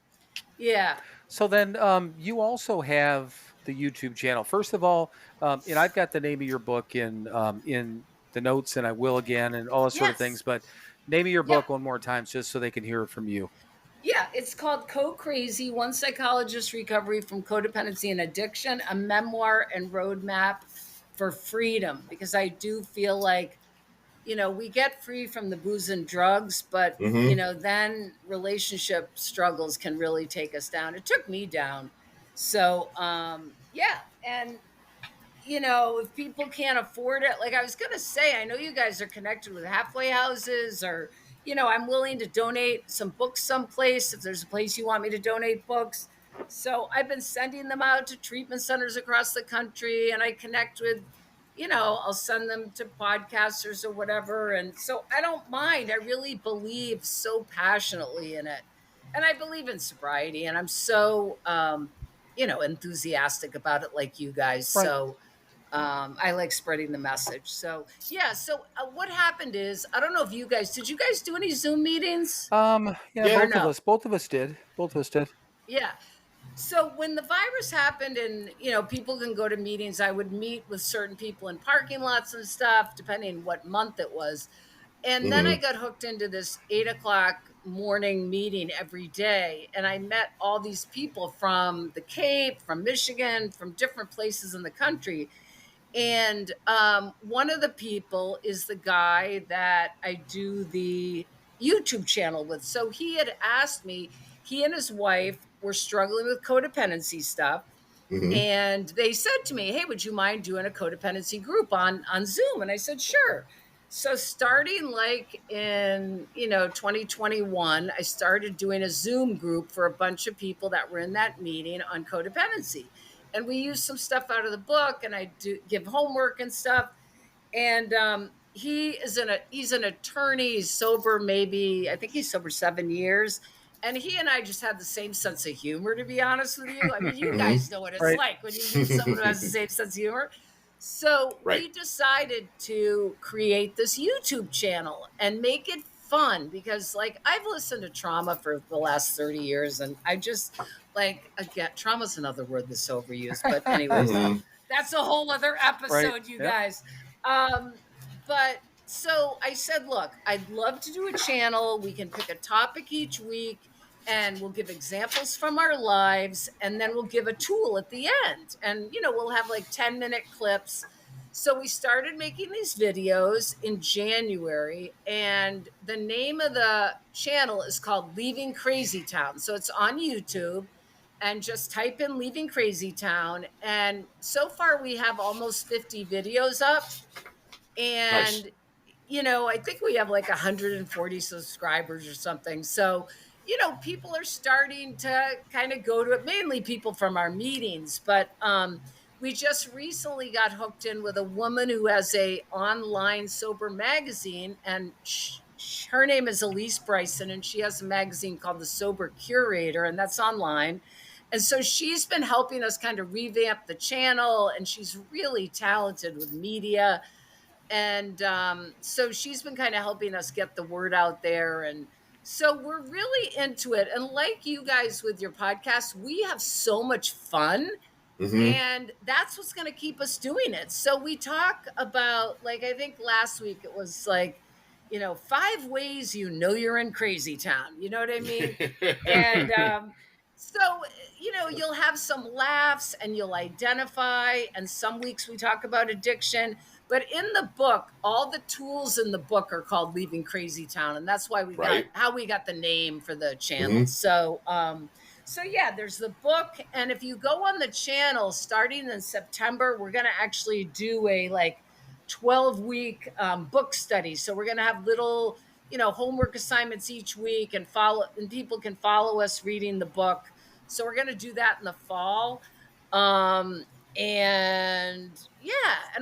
yeah. So then, you also have the YouTube channel. First of all, and I've got the name of your book in the notes, and I will again, and all those sort of things. Yes. But name of your Yeah. book one more time, just so they can hear it from you. Yeah, it's called Co-Crazy, One Psychologist's Recovery from Codependency and Addiction, a memoir and roadmap for freedom. Because I do feel like, we get free from the booze and drugs, but, then relationship struggles can really take us down. It took me down. So, yeah. And, if people can't afford it, like I was going to say, I know you guys are connected with halfway houses, or, I'm willing to donate some books someplace if there's a place you want me to donate books. So I've been sending them out to treatment centers across the country, and I connect with, I'll send them to podcasters or whatever. And so I don't mind. I really believe so passionately in it. And I believe in sobriety, and I'm so, enthusiastic about it, like you guys. Right. So, I like spreading the message. So yeah. So what happened is, I don't know if did you guys do any Zoom meetings? Yeah, Yeah. both of us did. Yeah. So when the virus happened, and people can go to meetings, I would meet with certain people in parking lots and stuff, depending what month it was. And then I got hooked into this 8:00 morning meeting every day. And I met all these people from the Cape, from Michigan, from different places in the country. And one of the people is the guy that I do the YouTube channel with. So he had asked me, he and his wife were struggling with codependency stuff. And they said to me, hey, would you mind doing a codependency group on Zoom? And I said, sure. So starting like in, 2021, I started doing a Zoom group for a bunch of people that were in that meeting on codependency. And we use some stuff out of the book, and I do give homework and stuff. And he's an attorney. He's sober, maybe, I think he's sober 7 years. And he and I just have the same sense of humor, to be honest with you. I mean, you guys know what it's Right. like when you meet someone who has the same sense of humor. So we decided to create this YouTube channel and make it fun, because like I've listened to trauma for the last 30 years, and I just like, again, trauma's another word that's overused, but anyways, that's a whole other episode, you guys. But so I said, look, I'd love to do a channel. We can pick a topic each week, and we'll give examples from our lives, and then we'll give a tool at the end. And, we'll have like 10-minute clips. So we started making these videos in January, and the name of the channel is called Leaving CrazyTown. So it's on YouTube, and just type in Leaving CrazyTown. And so far we have almost 50 videos up. And, I think we have like 140 subscribers or something. So, people are starting to kind of go to it, mainly people from our meetings. But we just recently got hooked in with a woman who has a online sober magazine, and her name is Elise Bryson, and she has a magazine called The Sober Curator, and that's online. And so she's been helping us kind of revamp the channel, and she's really talented with media. And so she's been kind of helping us get the word out there. And so we're really into it. And like you guys with your podcast, we have so much fun. And that's what's going to keep us doing it. So we talk about, like, I think last week it was like, 5 ways you're in CrazyTown. You know what I mean? And so, you'll have some laughs and you'll identify. And some weeks we talk about addiction. But in the book, all the tools in the book are called Leaving CrazyTown. And that's why we got the name for the channel. So, yeah, there's the book. And if you go on the channel, starting in September, we're going to actually do a 12-week book study. So we're going to have little, homework assignments each week, and people can follow us reading the book. So we're going to do that in the fall. And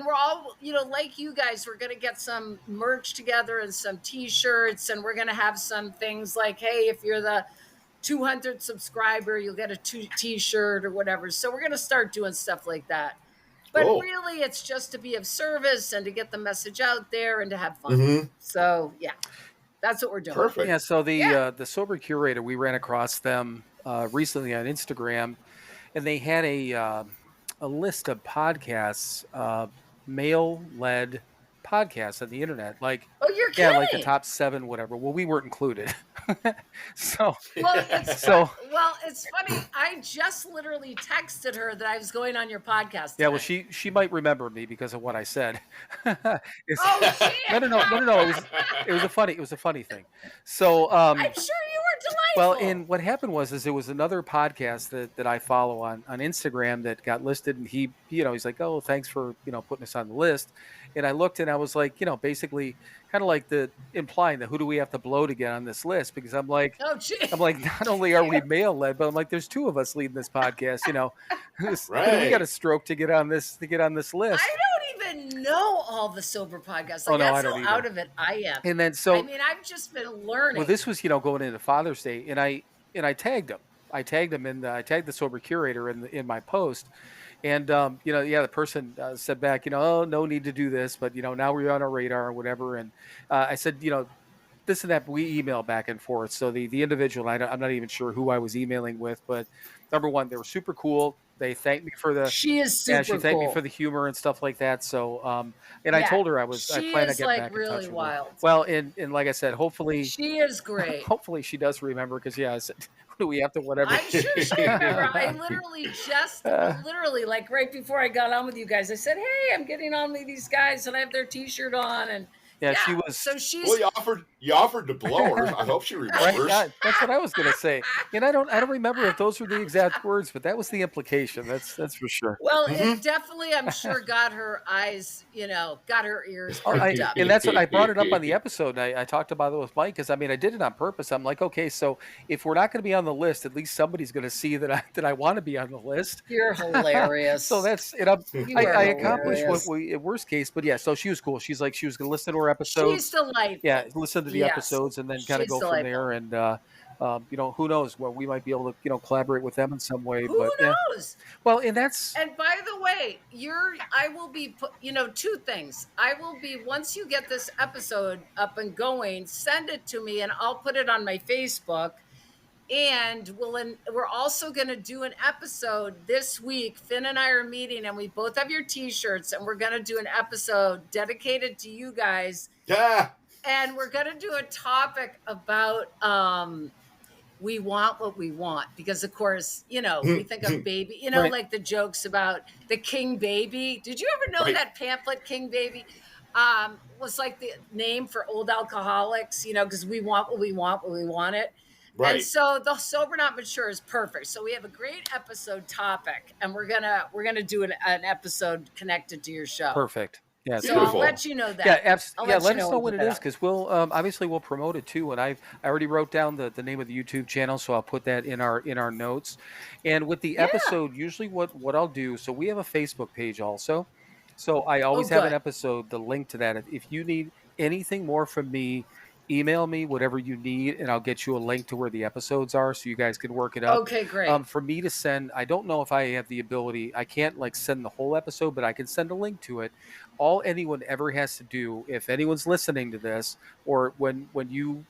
we're all, like you guys, we're going to get some merch together and some t-shirts, and we're going to have some things like, hey, if you're the 200th subscriber, you'll get a t-shirt or whatever. So we're going to start doing stuff like that. But really, it's just to be of service and to get the message out there and to have fun. So, yeah, that's what we're doing. Perfect. Yeah, so the Sober Curator, we ran across them recently on Instagram, and they had a list of podcasts, male-led podcasts on the internet, like you're kidding. Like the top 7, whatever. Well, we weren't included. It's funny. I just literally texted her that I was going on your podcast today. Yeah, well, she might remember me because of what I said. Shit. No. It was a funny thing. So I'm sure you were delightful. Well, and what happened was there was another podcast that I follow on Instagram that got listed, and he's like, oh, thanks for putting us on the list. And I looked and I was like, basically kind of like implying that who do we have to blow to get on this list? Because I'm like, not only are we male led, but I'm like, there's 2 of us leading this podcast. We got a stroke to get on this list. I don't even know all the sober podcasts. I don't out of it I am. And then I've just been learning. Well, this was going into Father's Day, and I tagged him. I tagged him I tagged the Sober Curator in my post. And, the person said back, oh, no need to do this, but, now we're on our radar or whatever. And I said, this and that, but we email back and forth. So the individual, I'm not even sure who I was emailing with, but number one, they were super cool. They thanked me for she is super she thanked me for the humor and stuff like that. So, I told her I plan to get back really in touch with wild. her. Well, and like I said, hopefully she is great. Hopefully she does remember, because I said, do we have to whatever? I'm sure she remember. I literally like right before I got on with you guys, I said, hey, I'm getting on with these guys and I have their t-shirt on, and Yeah, she was. So she's. Well, you offered to blow her. I hope she remembers. Right? That's what I was going to say. And I don't remember if those were the exact words, but that was the implication. That's for sure. Well, it definitely, I'm sure, got her eyes, got her ears perked up. And that's what I brought it up on the episode. And I talked about it with Mike because I did it on purpose. I'm like, okay, so if we're not going to be on the list, at least somebody's going to see that I want to be on the list. You're hilarious. So that's it. I accomplished what we worst case, but yeah. So she was cool. She was going to listen to her episodes. She's delightful. Yeah, listen to the episodes and then kind of go from there. And who knows? Well, we might be able to collaborate with them in some way. Who knows? Yeah. Well, and that's. And by the way, I will be, two things. I will be, once you get this episode up and going, send it to me and I'll put it on my Facebook. And we're also going to do an episode this week. Finn and I are meeting and we both have your t-shirts and we're going to do an episode dedicated to you guys. Yeah. And we're going to do a topic about we want what we want. Because, of course, we think of baby, right. like the jokes about the king baby. Did you ever know that pamphlet, King Baby, was like the name for old alcoholics, because we want what we want when we want it. Right. And so the Sober Not Mature is perfect. So we have a great episode topic, and we're gonna do an episode connected to your show. Perfect. Yeah, so I'll let you know that. Yeah, let us know what it is because we'll obviously we'll promote it too. And I already wrote down the name of the YouTube channel, so I'll put that in our notes. And with the episode, usually what I'll do. So we have a Facebook page also. So I always have an episode, the link to that. If you need anything more from me, email me whatever you need, and I'll get you a link to where the episodes are so you guys can work it up. Okay, great. For me to send, I don't know if I have the ability. I can't send the whole episode, but I can send a link to it. All anyone ever has to do, if anyone's listening to this, or when you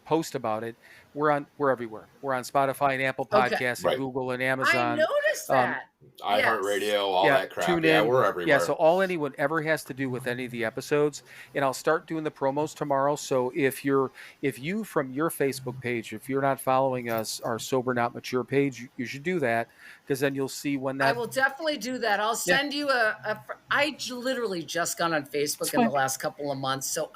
post about it, we're everywhere. We're on Spotify and Apple Podcasts and Google and Amazon. I noticed that. iHeartRadio, all that crap. Tune in. Yeah, we're everywhere. Yeah, so all anyone ever has to do with any of the episodes, and I'll start doing the promos tomorrow. So if you from your Facebook page, if you're not following us, our Sober Not Mature page, you should do that because then you'll see when that. I will definitely do that. I'll send you I literally just got on Facebook in the last couple of months, so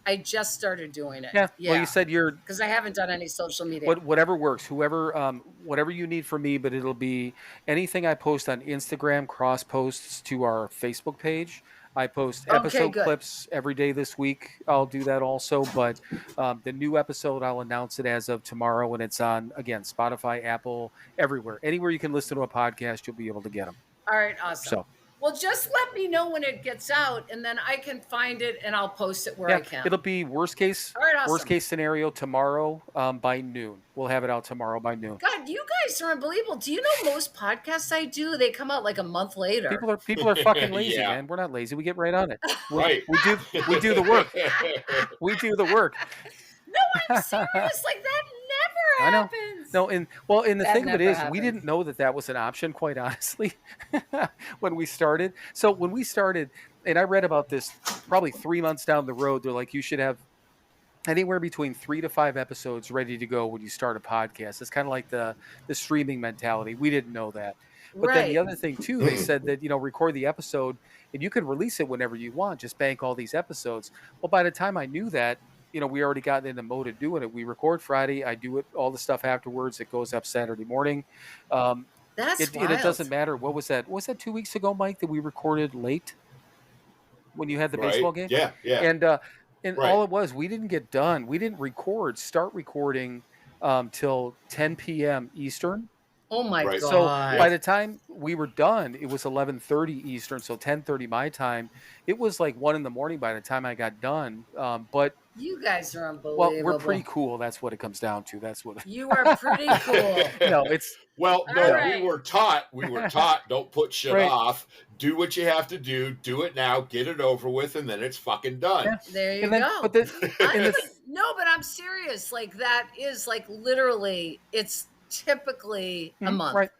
I just started doing it. Yeah. Well, you said because I haven't done any social media. Whatever works, whatever you need from me, but it'll be anything I post on Instagram, cross posts to our Facebook page. I post episode clips every day this week. I'll do that also, but the new episode, I'll announce it as of tomorrow, and it's on, again, Spotify, Apple, everywhere. Anywhere you can listen to a podcast, you'll be able to get them. All right, awesome. So. Well, just let me know when it gets out, and then I can find it, and I'll post it where I can. It'll be worst case scenario tomorrow by noon. We'll have it out tomorrow by noon. God, you guys are unbelievable. Do you know most podcasts I do, they come out like a month later? People are fucking lazy, man. We're not lazy. We get right on it. We do the work. We do the work. No, I'm serious. Like that never happens. No, and the thing of it is, we didn't know that was an option, quite honestly, when we started. So when we started, and I read about this probably 3 months down the road, they're like, you should have anywhere between 3 to 5 episodes ready to go when you start a podcast. It's kind of like the streaming mentality. We didn't know that. But then the other thing too, they said that, record the episode and you can release it whenever you want. Just bank all these episodes. Well, by the time I knew that, we already got in the mode of doing it. We record Friday. I do it, all the stuff afterwards. It goes up Saturday morning. That's wild. It doesn't matter. What was that? Was that 2 weeks ago, Mike, that we recorded late when you had the baseball game? Yeah. And all it was, we didn't get done. We didn't start recording till 10 p.m. Eastern. Oh my God. So by the time we were done, it was 11:30 Eastern, so 10:30 my time. It was like 1 a.m. by the time I got done. But you guys are unbelievable. Well, we're pretty cool. That's what it comes down to. That's what you are pretty cool. We were taught don't put shit off. Do what you have to do. Do it now. Get it over with, and then it's fucking done. Yeah. There you go. But I'm serious. Like that is like literally. It's typically a month. Right.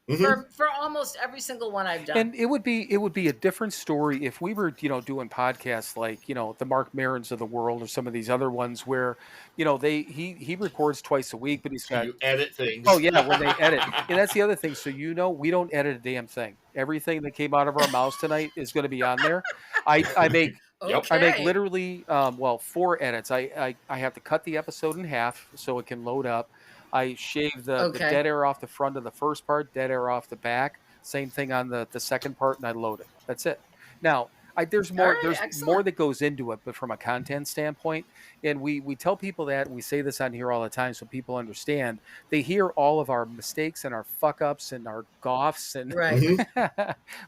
For almost every single one I've done. And it would be a different story if we were, doing podcasts like, the Mark Marons of the world or some of these other ones where, he records twice a week, but he's got you edit things. Oh yeah, when they edit. And that's the other thing. So we don't edit a damn thing. Everything that came out of our mouths tonight is going to be on there. I make Yep. I make literally, 4 edits. I have to cut the episode in half so it can load up. I shave the dead air off the front of the first part, dead air off the back. Same thing on the second part, and I load it. That's it. Now, there's more. There's more that goes into it, but from a content standpoint, and we tell people that, and we say this on here all the time, so people understand. They hear all of our mistakes and our fuck ups and our goffs, and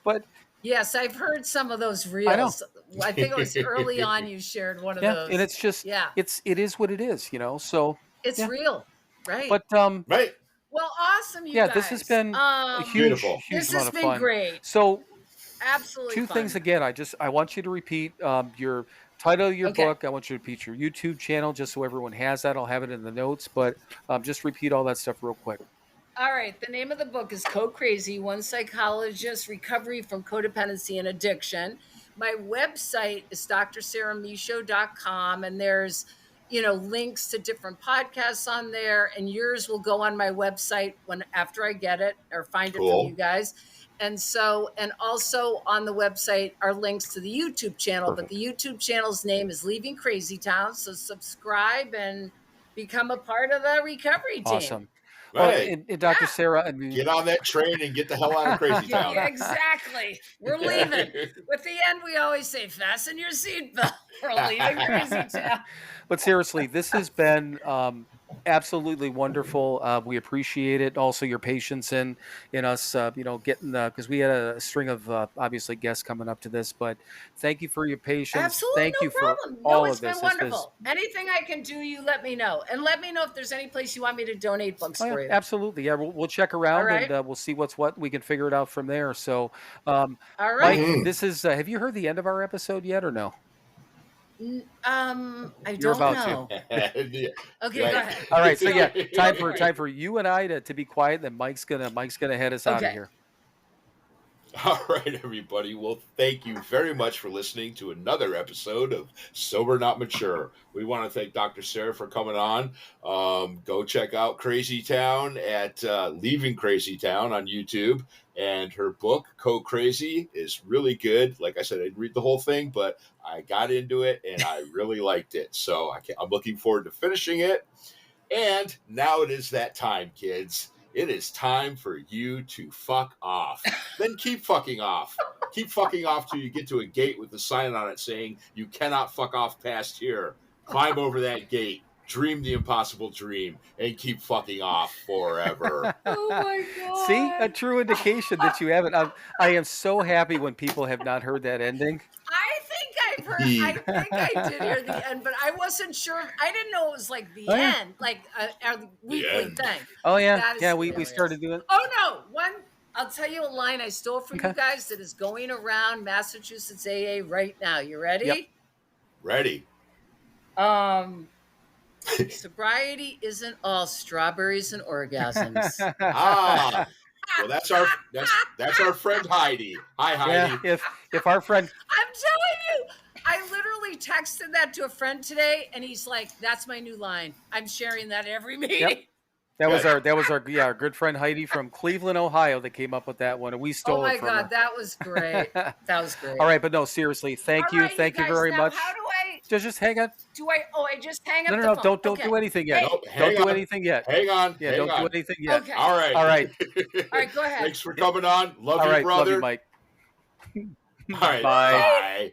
but yes, I've heard some of those reels. I think it was early on you shared one of those, and it's just it is what it is, So it's real, right? But right. Well, awesome, you guys. This has been a huge amount of fun. This has been great. So. Absolutely. Two things again. I want you to repeat your title of your book. I want you to repeat your YouTube channel just so everyone has that. I'll have it in the notes, but just repeat all that stuff real quick. All right. The name of the book is Crazy, One Psychologist, Recovery from Codependency and Addiction. My website is drsarahmichaud.com, and there's links to different podcasts on there, and yours will go on my website after I get it or find it from you guys. And also on the website are links to the YouTube channel, but the YouTube channel's name is Leaving CrazyTown. So subscribe and become a part of the recovery team. Awesome. Right. Well, Dr. Sarah, get on that train and get the hell out of CrazyTown. Yeah, exactly. We're leaving. With the end, we always say, fasten your seatbelt. We're leaving CrazyTown. But seriously, this has been absolutely wonderful. We appreciate it. Also, your patience in us, getting because we had a string of obviously guests coming up to this. But thank you for your patience. Absolutely, thank you problem. for all it's of this. Been wonderful. Anything I can do, you let me know, and let me know if there's any place you want me to donate books for you. Absolutely, yeah. We'll check around and we'll see what's what. We can figure it out from there. So, all right. Mike, this is. Have you heard the end of our episode yet, or no? I You're don't about know. To. Okay, go ahead. All right, so time for you and I to be quiet. Then Mike's gonna head us out of here. All right, everybody. Well, thank you very much for listening to another episode of Sober Not Mature. We want to thank Dr. Sarah for coming on. Go check out CrazyTown at Leaving CrazyTown on YouTube. And her book, Crazy, is really good. Like I said, I didn't read the whole thing, but I got into it and I really liked it. So I'm looking forward to finishing it. And now it is that time, kids. It is time for you to fuck off. Then keep fucking off. Keep fucking off till you get to a gate with a sign on it saying you cannot fuck off past here. Climb over that gate. Dream the impossible dream and keep fucking off forever. Oh my God. See, a true indication that you haven't. I am so happy when people have not heard that ending. I think I did hear the end, but I wasn't sure. I didn't know it was like the end, like a weekly thing. Oh yeah, we started doing. Oh no, I'll tell you a line I stole from you guys that is going around Massachusetts AA right now. You ready? Yep. Ready. Sobriety isn't all strawberries and orgasms. Well, that's our friend Heidi. Hi, Heidi. Yeah, if our friend, I'm telling you, I literally texted that to a friend today, and he's like, "That's my new line. I'm sharing that every meeting." Yep. That was our good friend Heidi from Cleveland, Ohio, that came up with that one, and we stole it from her. Oh my God, that was great. That was great. All right, but no, seriously, thank you very much. How do I? Just hang on. I just hang up? No, don't do anything yet. Nope, don't do anything yet. Hang on. Yeah, don't do anything yet. Okay. All right. All right, go ahead. Thanks for coming on. Love All you, right, brother. love you, Mike. All right. Bye.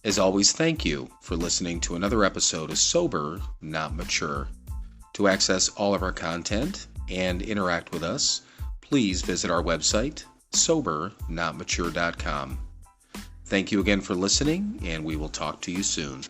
As always, thank you for listening to another episode of Sober, Not Mature. To access all of our content and interact with us, please visit our website, SoberNotMature.com. Thank you again for listening, and we will talk to you soon.